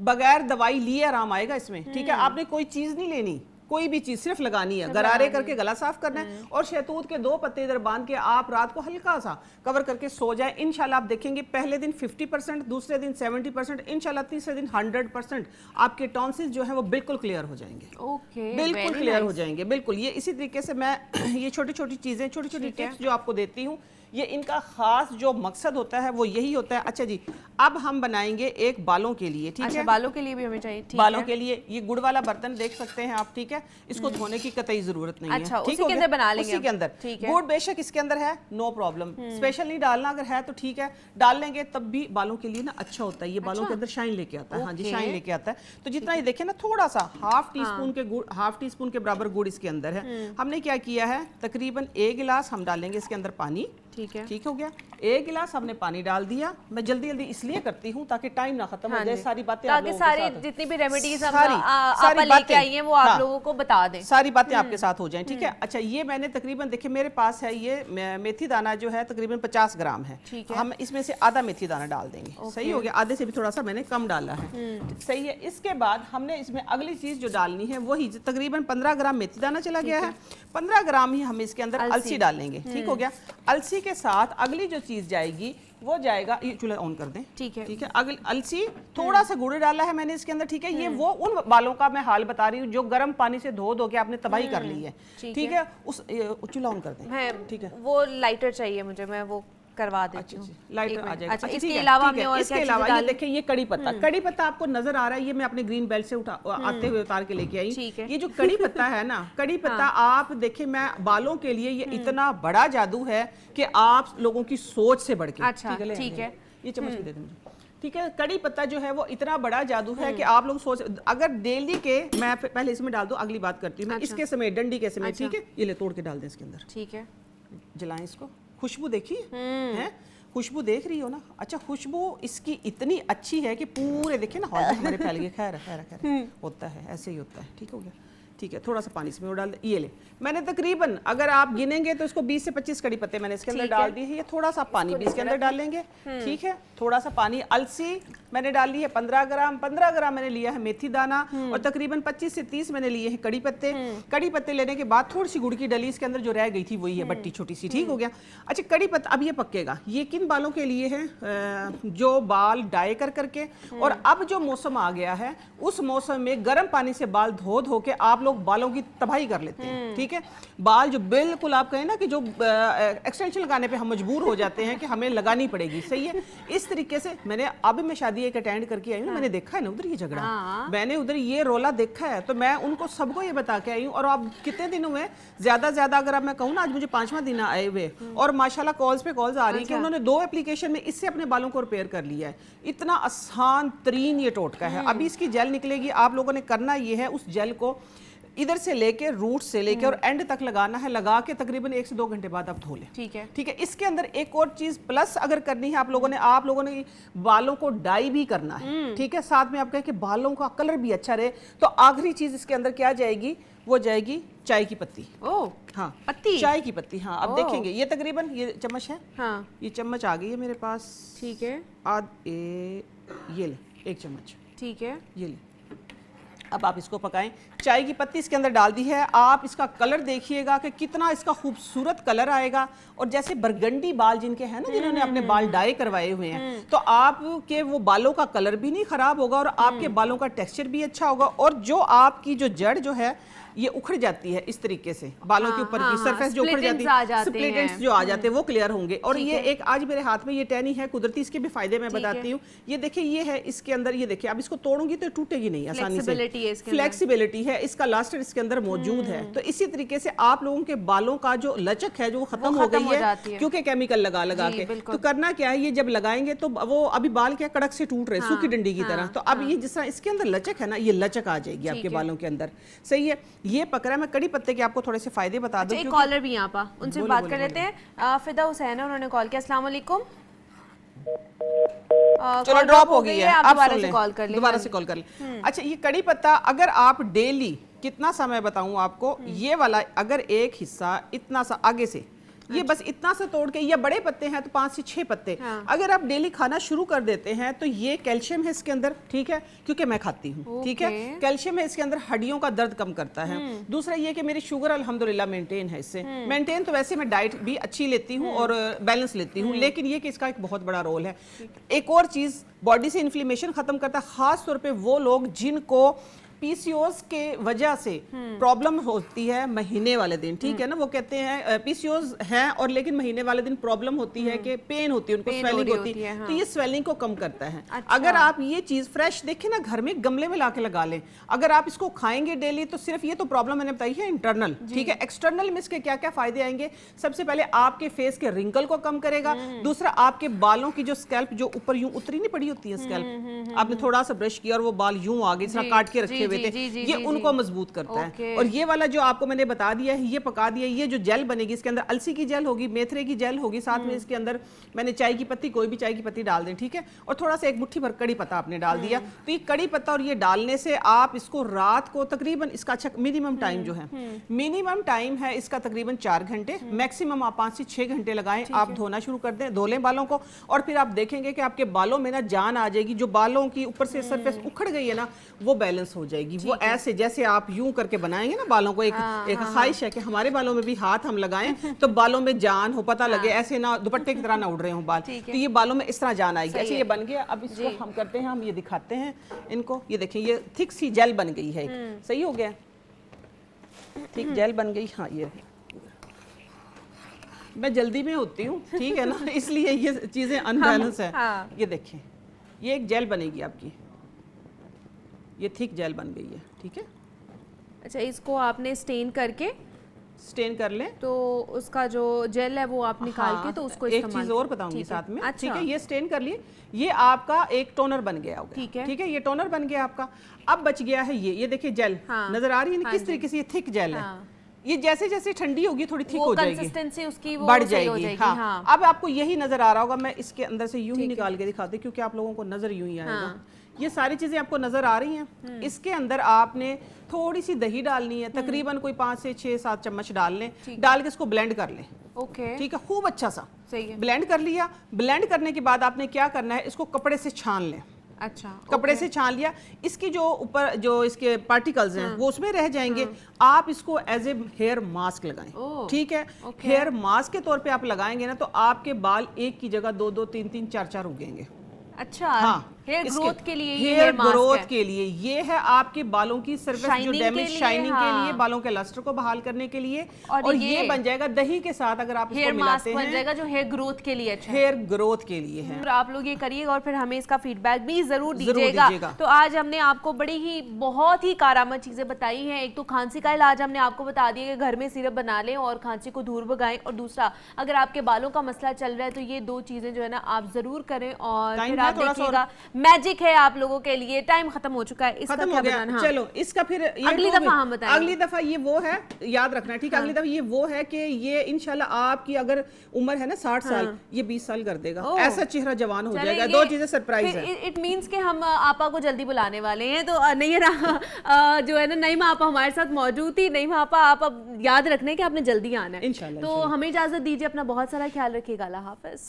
बगैर दवाई लिए आराम आएगा इसमें, ठीक है। आपने कोई चीज नहीं लेनी, कोई भी चीज सिर्फ लगानी है, गरारे करके गला साफ करना है, और शहतूत के 2 पत्ते इधर बांध के आप रात को हल्का सा कवर करके सो जाए। इंशाल्लाह आप देखेंगे पहले दिन 50%, दूसरे दिन 70%, इंशाल्लाह तीसरे दिन 100% आपके टॉन्सिल्स जो है वो बिल्कुल क्लियर हो जाएंगे। ओके, बिल्कुल क्लियर हो जाएंगे, बिल्कुल। ये इसी तरीके से मैं ये छोटी छोटी चीजें, छोटी छोटी टिप्स जो आपको देती हूँ, ये इनका खास जो मकसद होता है वो यही होता है। अच्छा जी, अब हम बनाएंगे एक बालों के लिए, ठीक है। बालों के लिए भी हमें चाहिए, ठीक बालों है। के लिए ये गुड़ वाला बर्तन देख सकते हैं आप, ठीक है, इसको धोने की कतई जरूरत नहीं है। अच्छा, ठीक उसी के अंदर बना लेंगे, उसी के अंदर, ठीक है। गुड़ बेशक इसके अंदर है, नो प्रॉब्लम, स्पेशल नहीं डालना, अगर है तो ठीक है डाल लेंगे, तब भी बालों के लिए ना अच्छा होता है, ये बालों के अंदर शाइन लेके आता है। हाँ जी, शाइन लेके आता है। तो जितना ये देखे ना, थोड़ा सा हाफ टी स्पून के गुड़, हाफ टी स्पून के बराबर गुड़ इसके अंदर है। हमने क्या किया है, तकरीबन 1 गिलास हम डालेंगे इसके अंदर पानी, ठीक है, ठीक हो गया। 1 गिलास हमने पानी डाल दिया। मैं जल्दी जल्दी इसलिए करती हूँ ताकि टाइम ना खत्म हो जाए, सारी बातें ताकि सारी जितनी भी रेमेडीज सारी लेके आई हैं वो आप लोगों को बता दें, सारी बातें आपके साथ हो जाएं, ठीक है। अच्छा, ये मैंने तकरीबन, देखिए मेरे पास है ये मेथी दाना जो है तकरीबन 50 ग्राम है, हम इसमें से आधा मेथी दाना डाल देंगे। सही हो गया, आधे से भी थोड़ा सा मैंने कम डाला है, सही है। इसके बाद हमने इसमें अगली चीज जो डालनी है वही तकरीबन 15 ग्राम मेथी दाना चला गया है, 15 ग्राम ही हम इसके अंदर अलसी डालेंगे, ठीक हो गया। अलसी के साथ अगली जो चीज जाएगी वो जाएगा, ये चूल्हा ऑन कर दें। ठीक है। ठीक है, अगले अलसी थोड़ा सा गुड़ डाला है मैंने इसके अंदर। ठीक है, ये वो उन बालों का मैं हाल बता रही हूँ जो गर्म पानी से धो के आपने तबाही कर ली है। ठीक है, उस चूल्हा ऑन कर दें। ठीक है, वो लाइटर चाहिए मुझे, मैं वो करवा देती हूँ। लाइटर आ जाएगा। अच्छा, इसके अलावा हमने और इसके अलावा ये देखिए, ये कड़ी पत्ता, कड़ी पत्ता आपको नजर आ रहा है, ये मैं अपने ग्रीन बेल्ट से आते हुए उतार के लेके आई। ये जो कड़ी पत्ता है ना, कड़ी पत्ता आप देखिए, मैं बालों के लिए ये इतना बड़ा जादू है कि आप लोगों की सोच से बढ़ के। अच्छा, ठीक है, ये चम्मच भी दे दें मुझे। ठीक है, कड़ी पत्ता जो है वो इतना बड़ा जादू है कि आप लोग सोच, अगर डेली के, मैं पहले इसमें डाल दूं, अगली बात करती हूँ मैं इसके समय, डंडी के समय। ठीक है, ये ले तोड़ के डाल दें इसके अंदर। ठीक है, जलाएं इसको। खुशबू देखिए है, खुशबू देख रही हो ना? अच्छा, खुशबू इसकी इतनी अच्छी है कि पूरे देखिए ना हॉल में हमारे फैल गए। खैर खैर होता है, ऐसे ही होता है। ठीक हो गया। ठीक है, थोड़ा सा पानी इसमें और डाल दे। ये ले, मैंने तकरीबन अगर आप गिनेंगे तो इसको 20 से 25 कड़ी पत्ते मैंने इसके अंदर डाल दिए हैं। ये थोड़ा सा पानी भी इसके अंदर डाल लेंगे। ठीक है, थोड़ा सा पानी। अलसी मैंने डाल ली है 15 ग्राम, 15 ग्राम मैंने लिया है मेथी दाना, और तकरीबन 25 से 30 मैंने लिए हैं कड़ी पत्ते। कड़ी पत्ते लेने के बाद थोड़ी सी गुड़ की डली इसके अंदर जो रह गई थी वही है, बट्टी छोटी सी। ठीक हो गया। अच्छा, कड़ी पत्ता अब ये पकेगा। ये किन बालों के लिए है? जो बाल डाई कर करके, और अब जो मौसम आ गया है उस मौसम में गर्म पानी से बाल धो के आप लोग बालों की तबाही कर लेते हैं। ठीक है, बाल जो बिल्कुल आप कहें ना कि जो एक्सटेंशन लगाने पे हम मजबूर हो जाते हैं कि हमें लगानी पड़ेगी। सही है, इस तरीके से मैंने अब मैं शादी एक अटेंड करके आई हूँ, मैंने देखा है ना उधर ये झगड़ा, मैंने उधर ये रोला देखा है, तो मैं उनको सबको ये बता के आई हूँ। और अब कितने दिनों में ज्यादा अगर अब मैं कहूँ ना, आज मुझे 5वां दिन आए हुए, और माशाल्लाह कॉल्स पे कॉल्स आ रही है कि उन्होंने 2 एप्लीकेशन में इससे अपने बालों को रिपेयर कर लिया है। इतना आसान तरीन ये टोटका है। अभी इसकी जेल निकलेगी, आप लोगों ने करना ये है, उस जेल को इधर से लेके, रूट से लेके और एंड तक लगाना है। लगा के तकरीबन 1 से 2 घंटे बाद आप धो लें। ठीक है। ठीक है, इसके अंदर एक और चीज प्लस अगर करनी है आप लोगों ने बालों को डाई भी करना है। ठीक है, साथ में आप कहें कि बालों का कलर भी अच्छा रहे, तो आखिरी चीज इसके अंदर क्या जाएगी? वो जाएगी चाय की पत्ती। ओह, हाँ, पत्ती, चाय की पत्ती। हाँ, अब देखेंगे ये तकरीबन ये चम्मच है। हाँ, ये चम्मच आ गई है मेरे पास। ठीक है, ये ले 1 चम्मच। ठीक है, ये ले। अब आप इसको पकाएं। चाय की पत्ती इसके अंदर डाल दी है। आप इसका कलर देखिएगा कि कितना इसका खूबसूरत कलर आएगा। और जैसे बरगंडी बाल जिनके हैं ना, जिन्होंने अपने बाल डाई करवाए हुए हैं, तो आपके वो बालों का कलर भी नहीं खराब होगा और आपके बालों का टेक्सचर भी अच्छा होगा। और जो आपकी जो जड़ जो है ये उखड़ जाती है इस तरीके से, बालों के ऊपर की सरफेस जो उखड़ जाती है, स्प्लिट एंड्स जो आ जाते हैं वो क्लियर होंगे। और ये एक आज मेरे हाथ में ये टहनी है कुदरती, इसके भी फायदे मैं बताती हूँ। ये देखिए, ये है इसके अंदर, ये देखिए, अब इसको तोड़ूंगी तो टूटेगी नहीं आसानी से। फ्लेक्सिबिलिटी है, इसका लास्टर इसके अंदर मौजूद है। तो इसी तरीके से आप लोगों के बालों का जो लचक है जो खत्म हो गई है क्योंकि केमिकल लगा के। तो करना क्या है, ये जब लगाएंगे तो वो अभी बाल क्या कड़क से टूट रहे, सूखी डंडी की तरह। तो अब ये जिस तरह इसके अंदर लचक है ना, ये लचक आ जाएगी आपके बालों के अंदर। सही है, ये पक रहा है। मैं कड़ी पत्ते के आपको थोड़े से फायदे बता दूं। एक कॉलर भी यहाँ पर, उनसे बात कर लेते हैं। फिदा हुसैन है, उन्होंने कॉल किया। अस्सलाम वालेकुम। चलो ड्रॉप हो गई है, आप दोबारा से कॉल कर लें। दोबारा से कॉल कर लें। अच्छा, ये कड़ी पत्ता अगर आप डेली, कितना समय बताऊं आपको, ये वाला अगर एक हिस्सा इतना सा आगे से, ये बस इतना सा तोड़ के, या बड़े पत्ते हैं तो 5 से 6 पत्ते, अगर आप डेली खाना शुरू कर देते हैं तो ये कैल्शियम है इसके अंदर। ठीक है, क्योंकि मैं खाती हूँ। ठीक है, कैल्शियम है इसके अंदर, हड्डियों का दर्द कम करता है। दूसरा ये कि मेरी शुगर अल्हम्दुलिल्लाह मेंटेन है इससे। मेंटेन तो वैसे मैं डाइट भी अच्छी लेती हूँ और बैलेंस लेती हूँ, लेकिन ये कि इसका एक बहुत बड़ा रोल है। एक और चीज, बॉडी से इन्फ्लेमेशन खत्म करता है, खास तौर पर वो लोग जिनको पीसीओएस के वजह से प्रॉब्लम होती है महीने वाले दिन। ठीक है ना, वो कहते हैं पीसीओएस है और लेकिन महीने वाले दिन प्रॉब्लम होती है कि पेन होती है, उनको स्वेलिंग होती है। तो ये स्वेलिंग को कम करता है। अगर आप ये चीज फ्रेश देखें ना, घर में गमले में लाके लगा लें, अगर आप इसको खाएंगे डेली, तो सिर्फ ये तो प्रॉब्लम मैंने बताई है इंटरनल। ठीक है, एक्सटर्नल में इसके क्या क्या फायदे आएंगे? सबसे पहले आपके फेस के रिंकल को कम करेगा। दूसरा, आपके बालों की जो स्कैल्प जो ऊपर यूं उतरी नहीं पड़ी होती है स्कैल्प, आपने थोड़ा सा ब्रश किया और वो बाल यूं आ गए, काट के रखे हुए थे, ये उनको मजबूत करता है। और ये वाला जो आपको मैंने बता दिया है, ये पका दिया, ये जो जेल बनेगी इसके अंदर अलसी की जेल होगी, मेथरे की जेल होगी, साथ में इसके अंदर मैंने चाय की पत्ती, कोई भी चाय की पत्ती डाल दें। ठीक है, और थोड़ा सा 1 मुट्ठी भर कड़ी पत्ता आपने डाल दिया। तो ये कड़ी पत्ता और ये डालने से आप इसको रात को तकरीबन, इसका अच्छा मिनिमम टाइम जो है, मिनिमम टाइम है इसका तकरीबन 4 घंटे, मैक्सिमम आप 5 से 6 घंटे लगाएं। आप धोना शुरू कर दें, धो लें बालों को, और फिर आप देखेंगे कि आपके बालों में ना जान आ जाएगी। जो बालों की ऊपर से सरफेस उखड़ गई है ना, वो बैलेंस हो जाएगी। जाएगी। वो ऐसे जैसे आप यूं करके बनाएंगे ना बालों को, एक ख्वाहिश है कि हमारे बालों में भी हाथ हम लगाएं तो बालों में जान हो, पता लगे ऐसे ना दुपट्टे की तरह ना उड़ रहे हो बाल, तो ये बालों में इस तरह जान आएगी। ऐसे ये बन गया। अब इसको हम करते हैं, हम ये दिखाते हैं इनको, ये देखें ये थिक सी जेल बन गई है। सही हो गया, थिक जेल बन गई। हाँ ये मैं जल्दी में होती हूँ, ठीक है ना, इसलिए ये चीज़ें अनबैलेंस है। ये देखें ये एक जेल बनेगी आपकी, ये थिक जेल बन गई है, ठीक है। अच्छा, इसको आपने स्टेन करके स्टेन कर लें तो उसका जो जेल है वो आप निकाल के तो उसको एक चीज और बताऊंगी साथ में। अच्छा। ठीक है, ये स्टेन कर लिए, ये आपका एक टोनर बन गया होगा। ठीक है, ठीक है, ये टोनर बन गया आपका। अब बच गया है ये देखिए जेल नजर आ रही है ना, किस तरीके से ये थिक जेल है। ये जैसे जैसे ठंडी होगी थोड़ी थिक हो जाएगी, कंसिस्टेंसी उसकी वो बढ़ जाएगी। हाँ। अब आपको यही नजर आ रहा होगा, मैं इसके अंदर से यूं ही निकाल के दिखाती क्योंकि आप लोगों को नजर यूं ही आएगा। ये सारी चीजें आपको नजर आ रही हैं। इसके अंदर आपने थोड़ी सी दही डालनी है, तकरीबन कोई 5 से 6-7 चम्मच डाल लें, डाल के इसको ब्लेंड कर लें। ओके, ठीक है, खूब अच्छा सा सही है। ब्लेंड कर लिया। ब्लेंड करने के बाद आपने क्या करना है, इसको कपड़े से छान लें। अच्छा, कपड़े से छान लिया, इसकी जो ऊपर जो इसके पार्टिकल्स हैं वो उसमें रह जाएंगे। आप इसको एज ए हेयर मास्क लगाएं। ठीक है, हेयर मास्क के तौर पे आप लगाएंगे ना तो आपके बाल एक की जगह 2-2, 3-3, 4-4 उगेंगे। अच्छा, हाँ, हेयर ग्रोथ के लिए, हेयर ग्रोथ के लिए ये है आपके बालों की सरफेस जो डैमेज शाइनिंग के लिए, बालों के लस्टर को बहाल करने के लिए। और ये बन जाएगा दही के साथ अगर आप इसको मिलाते हैं, बन जाएगा जो हेयर ग्रोथ के लिए अच्छा है। हेयर ग्रोथ के लिए है। तो आप लोग ये करिएगा और फिर हमें इसका फीडबैक भी जरूर दीजिएगा। तो आज हमने आपको बड़ी ही बहुत ही कारआमद चीजें बताई हैं। एक तो खांसी का इलाज हमने आपको बता दिया कि घर में सिरप बना लें और खांसी को दूर भगाएं, और दूसरा अगर आपके बालों का मसला चल रहा है तो ये 2 चीजें जो है ना आप जरूर करें। और फिर आप देखिएगा मैजिक है आप लोगों के लिए। टाइम खत्म हो चुका है, इसका क्या बताना? हाँ। चलो इसका फिर अगली दफा हम बताएंगे। अगली दफा ये वो है, याद रखना, ठीक है। अगली दफा ये वो है कि ये इंशाल्लाह आपकी अगर उम्र है ना 60 साल, ये 20 साल कर देगा, ऐसा चेहरा जवान हो जाएगा। 2 चीजें सरप्राइज है। इट मींस कि हम आपा को जल्दी बुलाने वाले हैं। तो नहीं रहा जो है ना, नईमा आपा हमारे साथ मौजूद थी। नईमा आपा, आप अब याद रखने कि आपने जल्दी आना है। इंशाल्लाह। तो हमें इजाजत दीजिए, अपना बहुत सारा ख्याल रखिएगा। अल्लाह हाफिज।